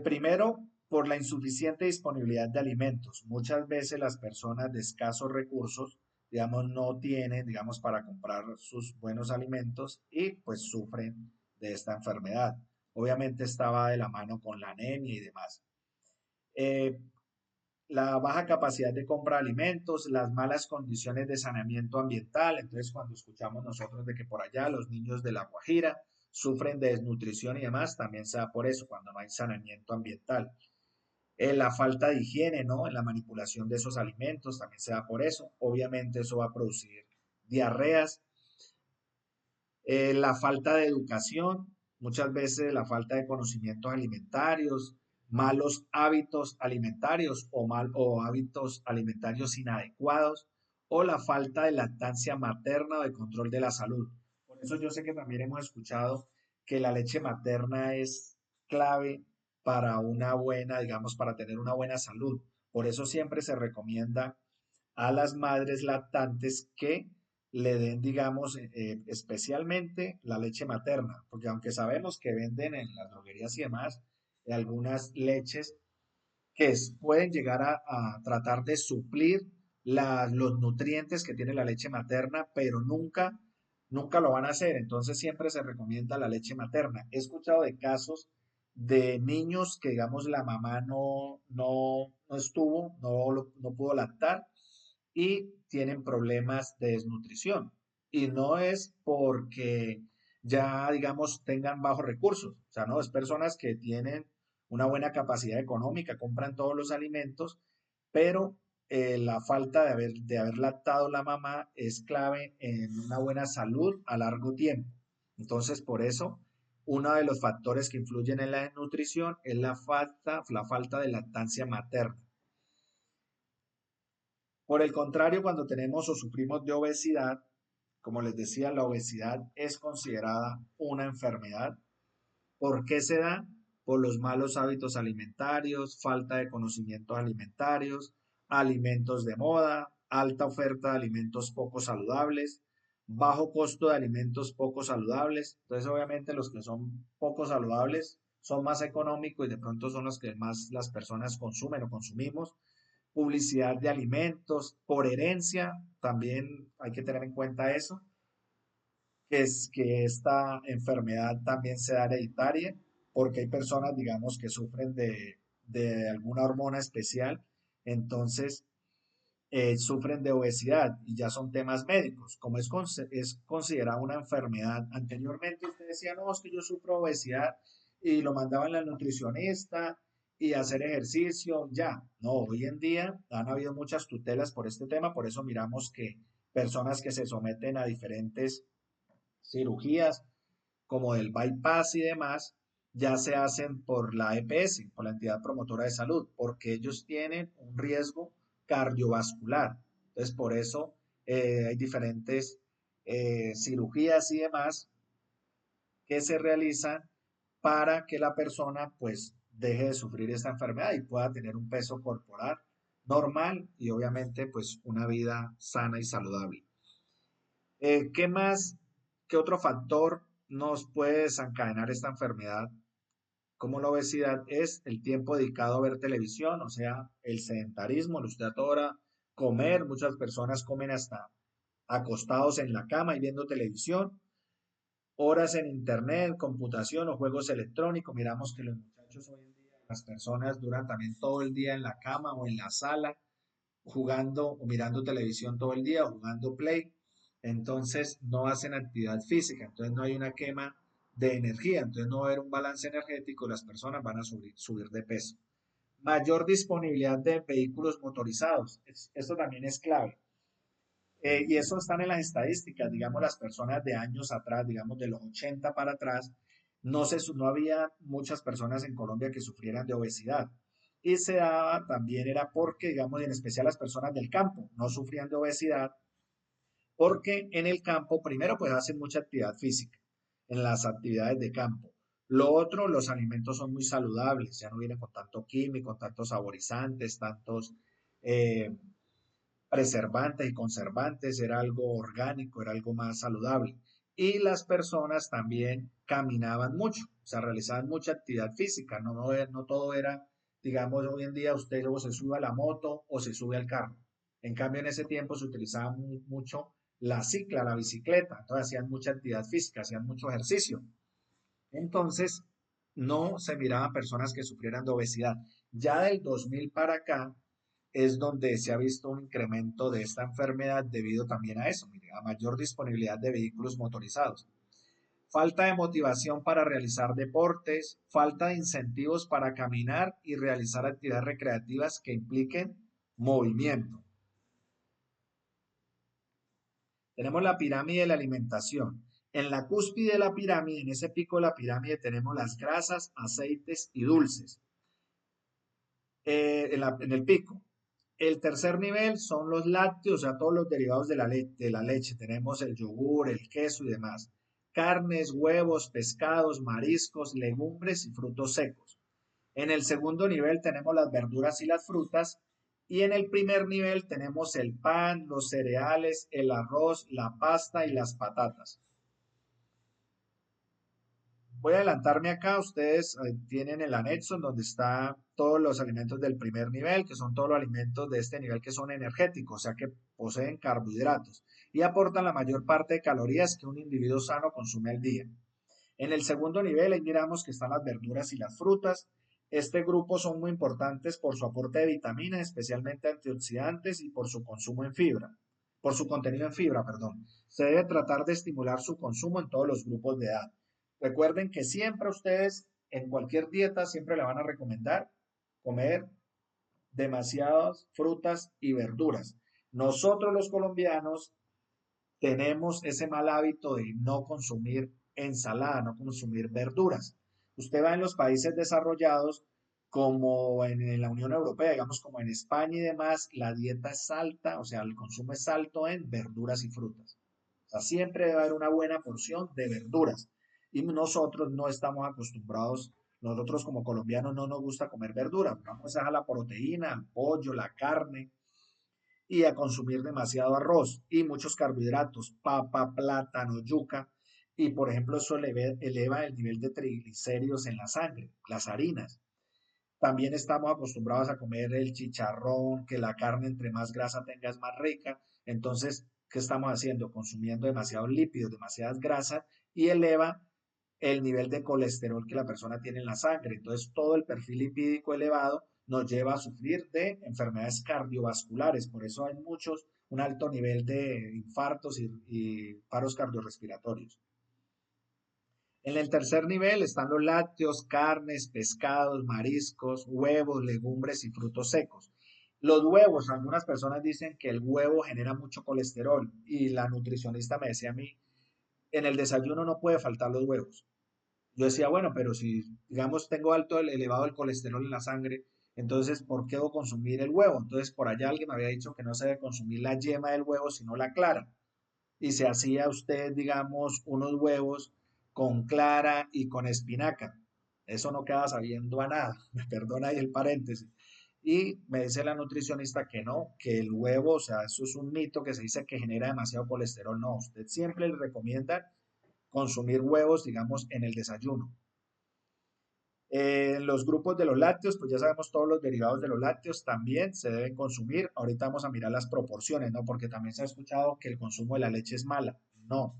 Primero, por la insuficiente disponibilidad de alimentos. Muchas veces las personas de escasos recursos, digamos, no tienen, digamos, para comprar sus buenos alimentos y pues sufren de esta enfermedad. Obviamente estaba de la mano con la anemia y demás. Eh, la baja capacidad de compra de alimentos, las malas condiciones de saneamiento ambiental. Entonces, cuando escuchamos nosotros de que por allá los niños de La Guajira sufren de desnutrición y demás, también se da por eso, cuando no hay saneamiento ambiental. La falta de higiene, ¿no? En la manipulación de esos alimentos también se da por eso. Obviamente eso va a producir diarreas. La falta de educación, muchas veces la falta de conocimientos alimentarios, malos hábitos alimentarios o hábitos alimentarios inadecuados, o la falta de lactancia materna o de control de la salud. Por eso yo sé que también hemos escuchado que la leche materna es clave para una buena, digamos, para tener una buena salud. Por eso siempre se recomienda a las madres lactantes que le den, digamos, especialmente la leche materna, porque aunque sabemos que venden en las droguerías y demás algunas leches que pueden llegar a tratar de suplir los nutrientes que tiene la leche materna, pero nunca lo van a hacer. Entonces siempre se recomienda la leche materna. He escuchado de casos de niños que, digamos, la mamá no estuvo, no pudo lactar y tienen problemas de desnutrición. Y no es porque ya, digamos, tengan bajos recursos. O sea, no, es personas que tienen una buena capacidad económica, compran todos los alimentos, pero la falta de haber lactado la mamá es clave en una buena salud a largo tiempo. Entonces, por eso, uno de los factores que influyen en la desnutrición es la falta de lactancia materna. Por el contrario, cuando tenemos o sufrimos de obesidad, como les decía, la obesidad es considerada una enfermedad. ¿Por qué se da? Por los malos hábitos alimentarios, falta de conocimientos alimentarios, alimentos de moda, alta oferta de alimentos poco saludables, bajo costo de alimentos poco saludables. Entonces, obviamente, los que son poco saludables son más económicos y de pronto son los que más las personas consumen o consumimos. Publicidad de alimentos por herencia, también hay que tener en cuenta eso, que es que esta enfermedad también sea hereditaria, porque hay personas, digamos, que sufren de alguna hormona especial, entonces sufren de obesidad y ya son temas médicos, como es considerada una enfermedad. Anteriormente usted decía, no, es que yo sufro obesidad y lo mandaban al nutricionista y hacer ejercicio, ya. No, hoy en día han habido muchas tutelas por este tema, por eso miramos que personas que se someten a diferentes cirugías como del bypass y demás, ya se hacen por la EPS, por la entidad promotora de salud, porque ellos tienen un riesgo cardiovascular. Entonces, por eso hay diferentes cirugías y demás que se realizan para que la persona pues deje de sufrir esta enfermedad y pueda tener un peso corporal normal y obviamente pues una vida sana y saludable. ¿Qué más, qué otro factor nos puede desencadenar esta enfermedad como la obesidad? Es el tiempo dedicado a ver televisión, o sea, el sedentarismo, el usted a toda hora comer, muchas personas comen hasta acostados en la cama y viendo televisión, horas en internet, computación o juegos electrónicos. Miramos que los muchachos hoy en día, las personas duran también todo el día en la cama o en la sala jugando o mirando televisión todo el día, o jugando play. Entonces no hacen actividad física, entonces no hay una quema de energía, entonces no va a haber un balance energético, las personas van a subir de peso. Mayor disponibilidad de vehículos motorizados, esto también es clave. Y eso están en las estadísticas, digamos, las personas de años atrás, digamos, de los 80 para atrás, no había muchas personas en Colombia que sufrieran de obesidad. Y se daba también era porque, digamos, en especial las personas del campo no sufrían de obesidad, porque en el campo, primero, pues hacen mucha actividad física, en las actividades de campo. Lo otro, los alimentos son muy saludables, ya no vienen con tanto químico, tantos saborizantes, tantos eh, preservantes y conservantes, era algo orgánico, era algo más saludable. Y las personas también caminaban mucho, o sea, realizaban mucha actividad física, no todo era, digamos, hoy en día usted luego se sube a la moto o se sube al carro. En cambio, en ese tiempo se utilizaba mucho la cicla, la bicicleta, entonces hacían mucha actividad física, hacían mucho ejercicio. Entonces, no se miraban personas que sufrieran de obesidad. Ya del 2000 para acá es donde se ha visto un incremento de esta enfermedad debido también a eso, mire, a mayor disponibilidad de vehículos motorizados. Falta de motivación para realizar deportes, falta de incentivos para caminar y realizar actividades recreativas que impliquen movimiento. Tenemos la pirámide de la alimentación. En la cúspide de la pirámide, en ese pico de la pirámide, tenemos las grasas, aceites y dulces. En el pico. El tercer nivel son los lácteos, o sea, todos los derivados de la leche. Tenemos el yogur, el queso y demás. Carnes, huevos, pescados, mariscos, legumbres y frutos secos. En el segundo nivel tenemos las verduras y las frutas. Y en el primer nivel tenemos el pan, los cereales, el arroz, la pasta y las patatas. Voy a adelantarme acá. Ustedes tienen el anexo en donde están todos los alimentos del primer nivel, que son todos los alimentos de este nivel que son energéticos, o sea que poseen carbohidratos y aportan la mayor parte de calorías que un individuo sano consume al día. En el segundo nivel, ahí miramos que están las verduras y las frutas. Este grupo son muy importantes por su aporte de vitaminas, especialmente antioxidantes, y por su consumo en fibra, por su contenido en fibra, perdón. Se debe tratar de estimular su consumo en todos los grupos de edad. Recuerden que siempre ustedes, en cualquier dieta, siempre le van a recomendar comer demasiadas frutas y verduras. Nosotros los colombianos tenemos ese mal hábito de no consumir ensalada, no consumir verduras. Usted va en los países desarrollados, como en la Unión Europea, digamos como en España y demás, la dieta es alta, o sea, el consumo es alto en verduras y frutas. O sea, siempre debe haber una buena porción de verduras. Y nosotros no estamos acostumbrados, nosotros como colombianos no nos gusta comer verduras, vamos a la proteína, al pollo, la carne, y a consumir demasiado arroz y muchos carbohidratos, papa, plátano, yuca, y por ejemplo eso eleva el nivel de triglicéridos en la sangre, las harinas. También estamos acostumbrados a comer el chicharrón, que la carne entre más grasa tenga es más rica. Entonces, ¿qué estamos haciendo? Consumiendo demasiados lípidos, demasiadas grasas y eleva el nivel de colesterol que la persona tiene en la sangre. Entonces, todo el perfil lipídico elevado nos lleva a sufrir de enfermedades cardiovasculares. Por eso hay un alto nivel de infartos y paros cardiorrespiratorios. En el tercer nivel están los lácteos, carnes, pescados, mariscos, huevos, legumbres y frutos secos. Los huevos, algunas personas dicen que el huevo genera mucho colesterol y la nutricionista me decía a mí, en el desayuno no puede faltar los huevos. Yo decía, bueno, pero si, digamos, tengo elevado el colesterol en la sangre, Entonces, ¿por qué debo consumir el huevo? Entonces, por allá alguien me había dicho que no se debe consumir la yema del huevo, sino la clara. Y se hacía usted, digamos, unos huevos con clara y con espinaca. Eso no queda sabiendo a nada, me perdona ahí el paréntesis. Y me dice la nutricionista que no, que el huevo, o sea, eso es un mito que se dice que genera demasiado colesterol. No, usted siempre le recomienda consumir huevos, digamos, en el desayuno. Los grupos de los lácteos, pues ya sabemos todos los derivados de los lácteos también se deben consumir. Ahorita vamos a mirar las proporciones, ¿no? Porque también se ha escuchado que el consumo de la leche es mala. No,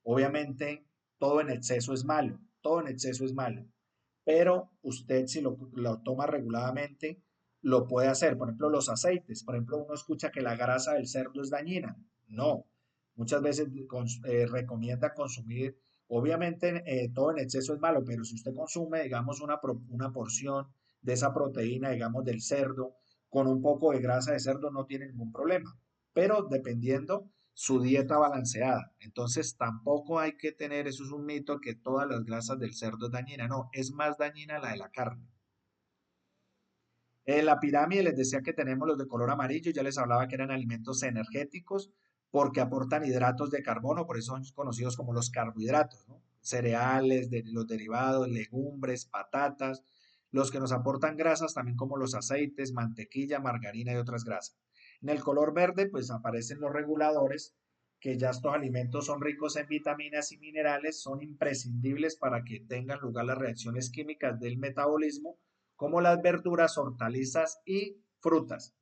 obviamente todo en exceso es malo, todo en exceso es malo. Pero usted si lo toma reguladamente, lo puede hacer. Por ejemplo, los aceites. Por ejemplo, uno escucha que la grasa del cerdo es dañina. No, muchas veces recomienda consumir. Obviamente, todo en exceso es malo, pero si usted consume, digamos, una porción de esa proteína, digamos, del cerdo, con un poco de grasa de cerdo, no tiene ningún problema. Pero dependiendo su dieta balanceada. Entonces, tampoco hay que tener, eso es un mito, que todas las grasas del cerdo es dañina. No, es más dañina la de la carne. En la pirámide les decía que tenemos los de color amarillo, ya les hablaba que eran alimentos energéticos porque aportan hidratos de carbono, por eso son conocidos como los carbohidratos, ¿no? Cereales, los derivados, legumbres, patatas, los que nos aportan grasas también como los aceites, mantequilla, margarina y otras grasas. En el color verde pues aparecen los reguladores, que ya estos alimentos son ricos en vitaminas y minerales, son imprescindibles para que tengan lugar las reacciones químicas del metabolismo como las verduras, hortalizas y frutas.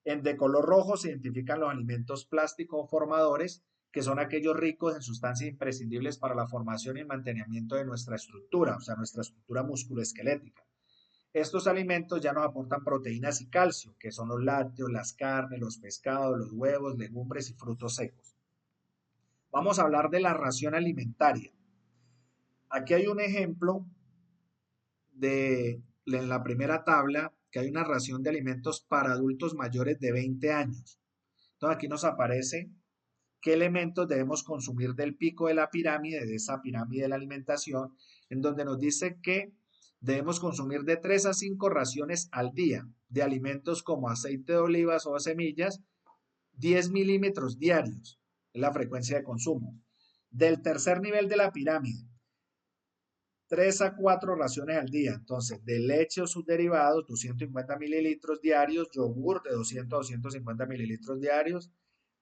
En de color rojo se identifican los alimentos plásticos formadores, que son aquellos ricos en sustancias imprescindibles para la formación y mantenimiento de nuestra estructura, o sea, nuestra estructura musculoesquelética. Estos alimentos ya nos aportan proteínas y calcio, que son los lácteos, las carnes, los pescados, los huevos, legumbres y frutos secos. Vamos a hablar de la ración alimentaria. Aquí hay un ejemplo en la primera tabla que hay una ración de alimentos para adultos mayores de 20 años. Entonces aquí nos aparece qué elementos debemos consumir del pico de la pirámide, de esa pirámide de la alimentación, en donde nos dice que debemos consumir de 3 a 5 raciones al día de alimentos como aceite de olivas o semillas, 10 milímetros diarios, es la frecuencia de consumo. Del tercer nivel de la pirámide, 3 a 4 raciones al día. Entonces, de leche o sus derivados, 250 mililitros diarios, yogur de 200 a 250 mililitros diarios,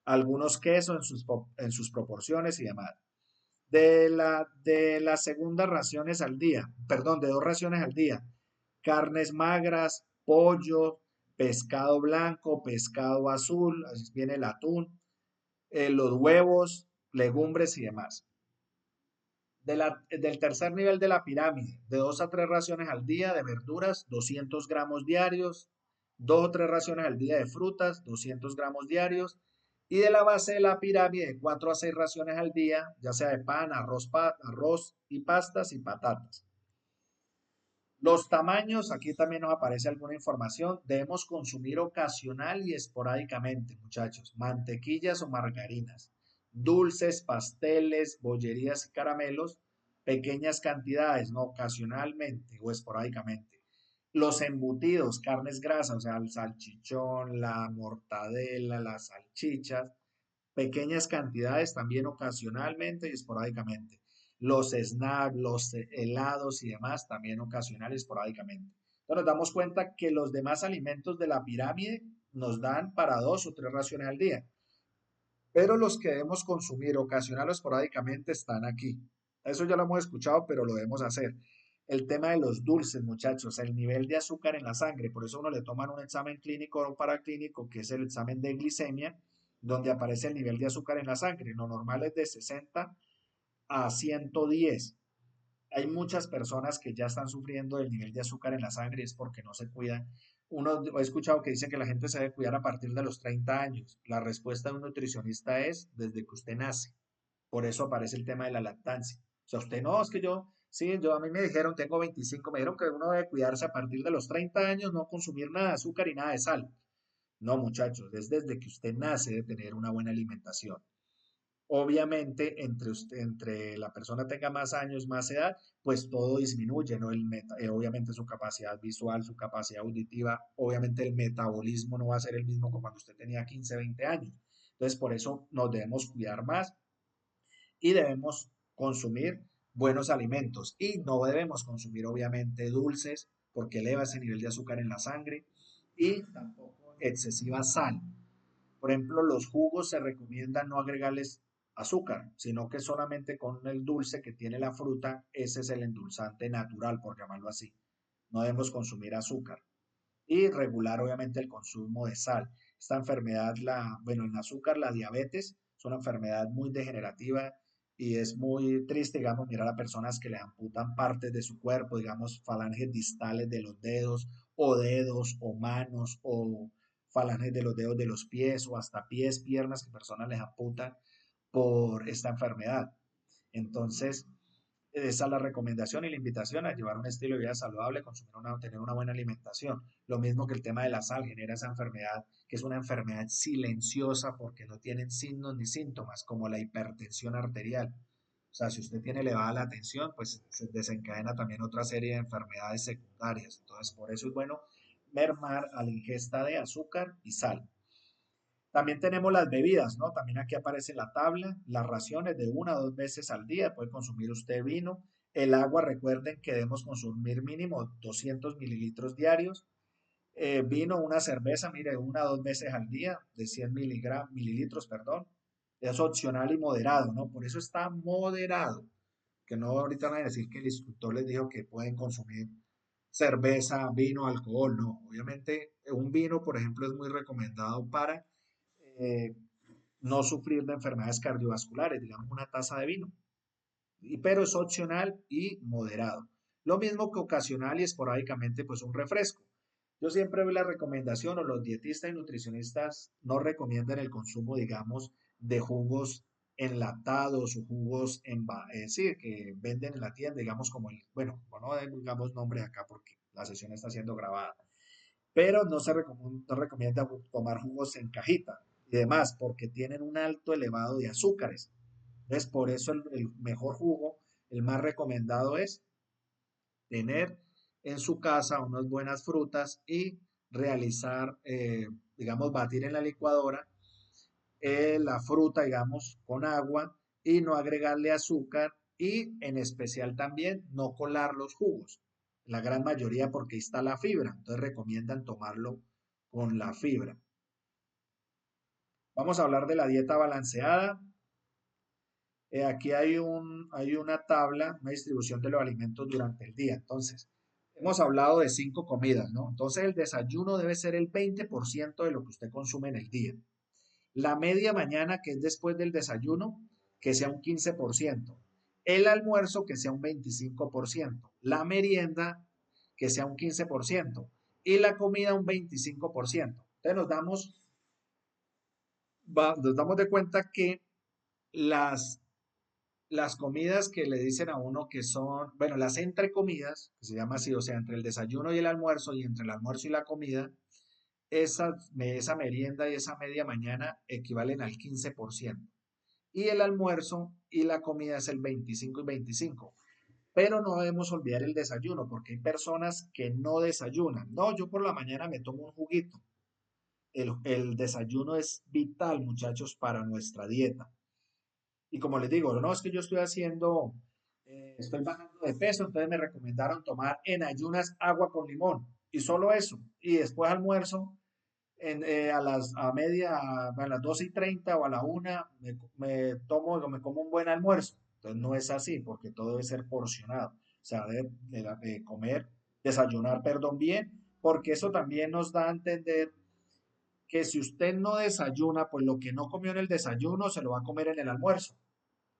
algunos quesos en sus proporciones y demás. De las segundas raciones al día, perdón, de 2 raciones al día, carnes magras, pollo, pescado blanco, pescado azul, así viene el atún, los huevos, legumbres y demás. Del tercer nivel de la pirámide, de 2 a 3 raciones al día de verduras, 200 gramos diarios, 2 o 3 raciones al día de frutas, 200 gramos diarios, y de la base de la pirámide, de 4 a 6 raciones al día, ya sea de pan, arroz y pastas y patatas. Los tamaños, aquí también nos aparece alguna información, debemos consumir ocasional y esporádicamente, muchachos, mantequillas o margarinas, dulces, pasteles, bollerías y caramelos, pequeñas cantidades, no ocasionalmente o esporádicamente. Los embutidos, carnes grasas, o sea, el salchichón, la mortadela, las salchichas, pequeñas cantidades también ocasionalmente y esporádicamente. Los snacks, los helados y demás también ocasional y esporádicamente. Entonces nos damos cuenta que los demás alimentos de la pirámide nos dan para 2 o 3 raciones al día, pero los que debemos consumir ocasional o esporádicamente están aquí. Eso ya lo hemos escuchado, pero lo debemos hacer. El tema de los dulces, muchachos, el nivel de azúcar en la sangre, por eso uno le toman un examen clínico o paraclínico, que es el examen de glicemia, donde aparece el nivel de azúcar en la sangre. Lo normal es de 60 a 110. Hay muchas personas que ya están sufriendo del nivel de azúcar en la sangre y es porque no se cuidan. Uno he escuchado que dice que la gente se debe cuidar a partir de los 30 años. La respuesta de un nutricionista es desde que usted nace. Por eso aparece el tema de la lactancia. O sea, usted no, es que yo, sí, yo a mí me dijeron, tengo 25, me dijeron que uno debe cuidarse a partir de los 30 años, no consumir nada de azúcar y nada de sal. No, muchachos, es desde que usted nace de tener una buena alimentación. Obviamente, entre la persona tenga más años, más edad, pues todo disminuye, ¿no? Obviamente su capacidad visual, su capacidad auditiva, obviamente el metabolismo no va a ser el mismo que cuando usted tenía 15, 20 años. Entonces, por eso nos debemos cuidar más y debemos consumir buenos alimentos y no debemos consumir obviamente dulces porque eleva ese nivel de azúcar en la sangre y tampoco excesiva sal. Por ejemplo, los jugos se recomienda no agregarles azúcar, sino que solamente con el dulce que tiene la fruta, ese es el endulzante natural, por llamarlo así. No debemos consumir azúcar y regular obviamente el consumo de sal. Esta enfermedad, bueno, el azúcar, la diabetes, es una enfermedad muy degenerativa y es muy triste, digamos, mirar a personas que le amputan partes de su cuerpo, digamos, falanges distales de los dedos o manos o falanges de los dedos de los pies o hasta pies, piernas que personas les amputan por esta enfermedad. Entonces, esa es la recomendación y la invitación a llevar un estilo de vida saludable, tener una buena alimentación. Lo mismo que el tema de la sal genera esa enfermedad, que es una enfermedad silenciosa porque no tienen signos ni síntomas, como la hipertensión arterial. O sea, si usted tiene elevada la tensión, pues se desencadena también otra serie de enfermedades secundarias. Entonces, por eso es bueno mermar a la ingesta de azúcar y sal. También tenemos las bebidas, ¿no? También aquí aparece la tabla, las raciones de 1 a 2 veces al día, puede consumir usted vino. El agua, recuerden que debemos consumir mínimo 200 mililitros diarios. Vino, una cerveza, mire, 1 a 2 veces al día, de 100 mililitros, perdón. Es opcional y moderado, ¿no? Por eso está moderado, que no ahorita van a decir que el instructor les dijo que pueden consumir cerveza, vino, alcohol, no. Obviamente, un vino, por ejemplo, es muy recomendado para eh, no sufrir de enfermedades cardiovasculares, digamos una taza de vino, pero es opcional y moderado. Lo mismo que ocasional y esporádicamente, pues un refresco. Yo siempre veo la recomendación o los dietistas y nutricionistas no recomiendan el consumo, digamos, de jugos enlatados o jugos sí, que venden en la tienda, digamos como bueno, no digamos nombres acá porque la sesión está siendo grabada, pero no recomienda tomar jugos en cajita y demás porque tienen un alto elevado de azúcares. Entonces, por eso el mejor jugo, el más recomendado es tener en su casa unas buenas frutas y realizar, digamos, batir en la licuadora la fruta, digamos, con agua y no agregarle azúcar y en especial también no colar los jugos. La gran mayoría porque ahí está la fibra, entonces recomiendan tomarlo con la fibra. Vamos a hablar de la dieta balanceada. Aquí hay una tabla, una distribución de los alimentos durante el día. Entonces, hemos hablado de 5 comidas, ¿no? Entonces, el desayuno debe ser el 20% de lo que usted consume en el día. La media mañana, que es después del desayuno, que sea un 15%. El almuerzo, que sea un 25%. La merienda, que sea un 15%. Y la comida, un 25%. Entonces, nos damos de cuenta que las las comidas que le dicen a uno que son, bueno, las entrecomidas, que se llama así, o sea, entre el desayuno y el almuerzo y entre el almuerzo y la comida, esa merienda y esa media mañana equivalen al 15%. Y el almuerzo y la comida es el 25 y 25. Pero no debemos olvidar el desayuno, porque hay personas que no desayunan. No, yo por la mañana me tomo un juguito. El desayuno es vital, muchachos, para nuestra dieta. Y como les digo, no es que yo estoy bajando de peso, entonces me recomendaron tomar en ayunas agua con limón y solo eso. Y después almuerzo a las 12:30 o a la 1 me como un buen almuerzo. Entonces no es así porque todo debe ser porcionado. O sea, de comer, desayunar, perdón, bien, porque eso también nos da a entender que si usted no desayuna, pues lo que no comió en el desayuno se lo va a comer en el almuerzo.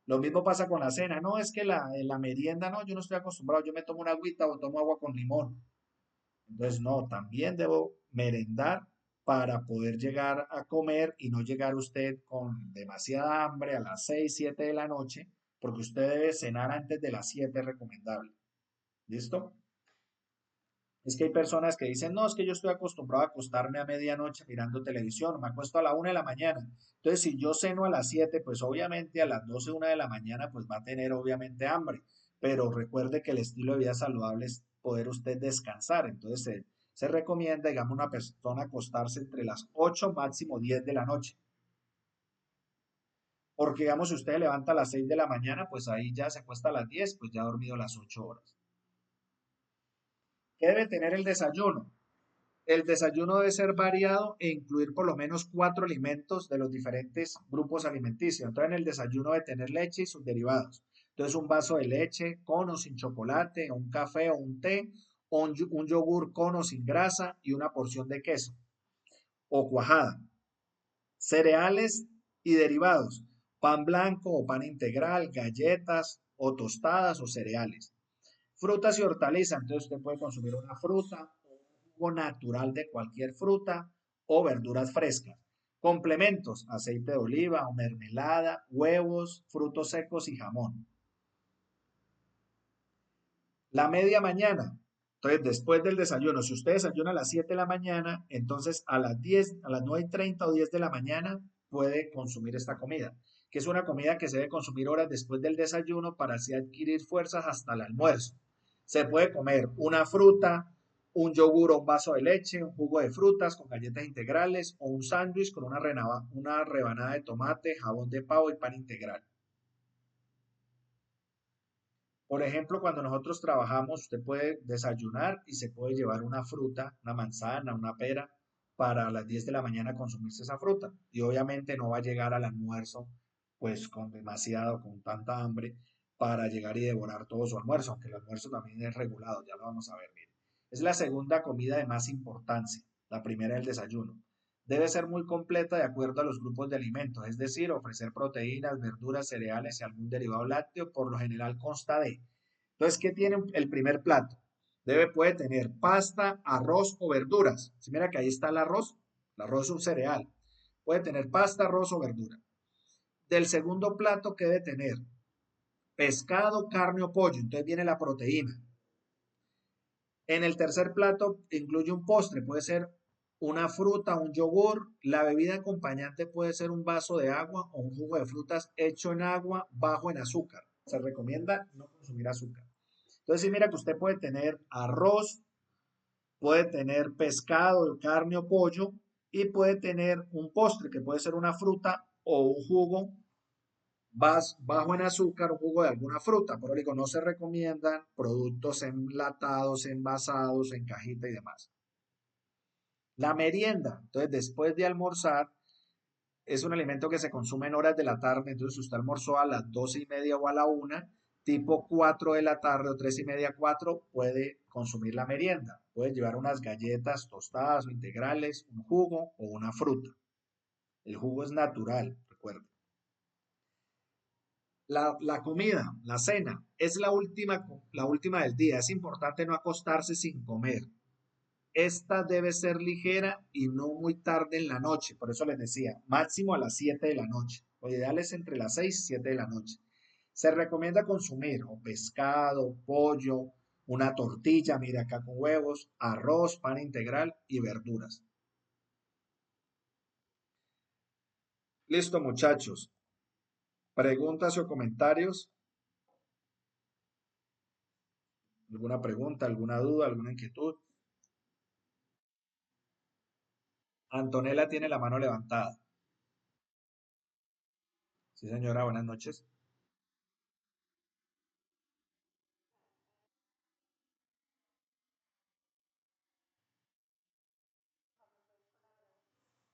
Lo mismo pasa con la cena. No, es que en la merienda, no, yo no estoy acostumbrado. Yo me tomo una agüita o tomo agua con limón. Entonces, no, también debo merendar para poder llegar a comer y no llegar usted con demasiada hambre a las 6 7 de la noche, porque usted debe cenar antes de las 7, recomendable. ¿Listo? Es que hay personas que dicen, no, es que yo estoy acostumbrado a acostarme a medianoche mirando televisión, me acuesto a la 1 de la mañana. Entonces, si yo ceno a las 7, pues obviamente a las 12, 1 de la mañana, pues va a tener obviamente hambre. Pero recuerde que el estilo de vida saludable es poder usted descansar. Entonces, se recomienda, digamos, una persona acostarse entre las 8, máximo 10 de la noche. Porque, digamos, si usted se levanta a las 6 de la mañana, pues ahí ya se acuesta a las 10, pues ya ha dormido las 8 horas. ¿Qué debe tener el desayuno? El desayuno debe ser variado e incluir por lo menos 4 alimentos de los diferentes grupos alimenticios. Entonces, en el desayuno debe tener leche y sus derivados. Entonces, un vaso de leche con o sin chocolate, un café o un té, o un yogur con o sin grasa y una porción de queso o cuajada. Cereales y derivados, pan blanco o pan integral, galletas o tostadas o cereales. Frutas y hortalizas, entonces usted puede consumir una fruta, un jugo natural de cualquier fruta o verduras frescas. Complementos, aceite de oliva o mermelada, huevos, frutos secos y jamón. La media mañana, entonces después del desayuno, si usted desayuna a las 7 de la mañana, entonces a las 10, a las 9:30 o 10 de la mañana puede consumir esta comida, que es una comida que se debe consumir horas después del desayuno para así adquirir fuerzas hasta el almuerzo. Se puede comer una fruta, un yogur o un vaso de leche, un jugo de frutas con galletas integrales o un sándwich con una rebanada de tomate, jabón de pavo y pan integral. Por ejemplo, cuando nosotros trabajamos, usted puede desayunar y se puede llevar una fruta, una manzana, una pera, para las 10 de la mañana consumirse esa fruta. Y obviamente no va a llegar al almuerzo, pues con demasiado, con tanta hambre, para llegar y devorar todo su almuerzo, aunque el almuerzo también es regulado, ya lo vamos a ver, mire. Es la segunda comida de más importancia, la primera el desayuno. Debe ser muy completa de acuerdo a los grupos de alimentos, es decir, ofrecer proteínas, verduras, cereales y algún derivado lácteo, por lo general consta de. Entonces, ¿qué tiene el primer plato? Puede tener pasta, arroz o verduras. Si mira que ahí está el arroz es un cereal. Puede tener pasta, arroz o verdura. Del segundo plato, ¿qué debe tener? Pescado, carne o pollo. Entonces viene la proteína. En el tercer plato incluye un postre, puede ser una fruta, un yogur. La bebida acompañante puede ser un vaso de agua o un jugo de frutas hecho en agua bajo en azúcar. Se recomienda no consumir azúcar. Entonces, sí, mira que usted puede tener arroz, puede tener pescado, carne o pollo y puede tener un postre que puede ser una fruta o un jugo bajo en azúcar, un jugo de alguna fruta. Por eso digo, no se recomiendan productos enlatados, envasados, en cajita y demás. La merienda, entonces después de almorzar, es un alimento que se consume en horas de la tarde, entonces usted almorzó a las 12:30 o a la 1, tipo 4 de la tarde o 3:30, 4, puede consumir la merienda. Puede llevar unas galletas tostadas o integrales, un jugo o una fruta. El jugo es natural, recuerden. La comida, la cena, es la última del día. Es importante no acostarse sin comer. Esta debe ser ligera y no muy tarde en la noche. Por eso les decía, máximo a las 7 de la noche. Lo ideal es entre las 6 y 7 de la noche. Se recomienda consumir o pescado, pollo, una tortilla, mira acá con huevos, arroz, pan integral y verduras. Listo, muchachos. ¿Preguntas o comentarios? ¿Alguna pregunta, alguna duda, alguna inquietud? Antonella tiene la mano levantada. Sí, señora, buenas noches.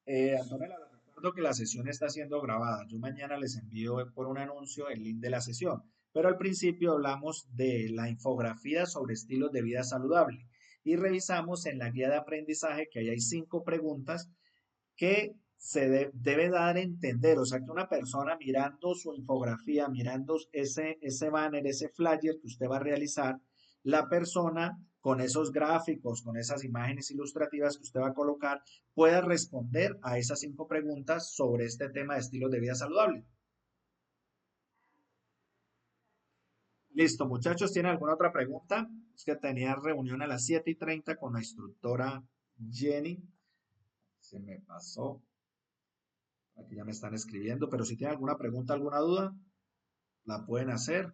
Antonella, les recuerdo que la sesión está siendo grabada. Yo mañana les envío por un anuncio el link de la sesión. Pero al principio hablamos de la infografía sobre estilos de vida saludable y revisamos en la guía de aprendizaje que ahí hay 5 preguntas que debe dar a entender. O sea, que una persona mirando su infografía, mirando ese banner, ese flyer que usted va a realizar, la persona con esos gráficos, con esas imágenes ilustrativas que usted va a colocar, pueda responder a esas 5 preguntas sobre este tema de estilos de vida saludable. Listo, muchachos, ¿tienen alguna otra pregunta? Es que tenía reunión a las 7:30 con la instructora Jenny. Se me pasó. Aquí ya me están escribiendo, pero si tienen alguna pregunta, alguna duda, la pueden hacer.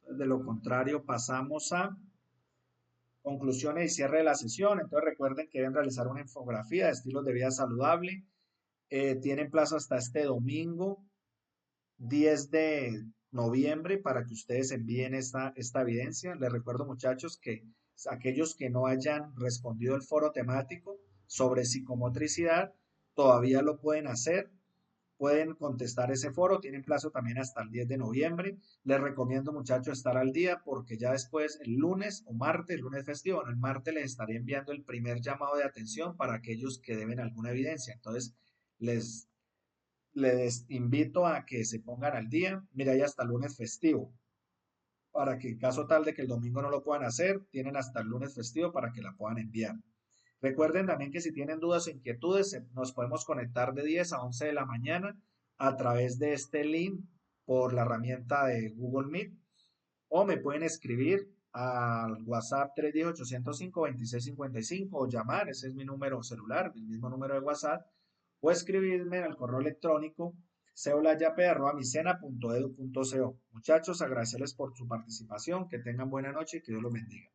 De lo contrario, pasamos a conclusiones y cierre de la sesión. Entonces recuerden que deben realizar una infografía de estilos de vida saludable. Tienen plazo hasta este domingo 10 de noviembre para que ustedes envíen esta evidencia. Les recuerdo, muchachos, que aquellos que no hayan respondido el foro temático sobre psicomotricidad todavía lo pueden hacer. Pueden contestar ese foro, tienen plazo también hasta el 10 de noviembre. Les recomiendo, muchachos, estar al día porque ya después, el lunes o martes, el lunes festivo, bueno, el martes les estaré enviando el primer llamado de atención para aquellos que deben alguna evidencia. Entonces, les, les invito a que se pongan al día. Mira, hay hasta el lunes festivo para que en caso tal de que el domingo no lo puedan hacer, tienen hasta el lunes festivo para que la puedan enviar. Recuerden también que si tienen dudas o inquietudes, nos podemos conectar de 10 a 11 de la mañana a través de este link por la herramienta de Google Meet o me pueden escribir al WhatsApp 310-805-2655 o llamar, ese es mi número celular, el mismo número de WhatsApp, o escribirme al correo electrónico ceulayape@micena.edu.co. Muchachos, agradecerles por su participación, que tengan buena noche y que Dios los bendiga.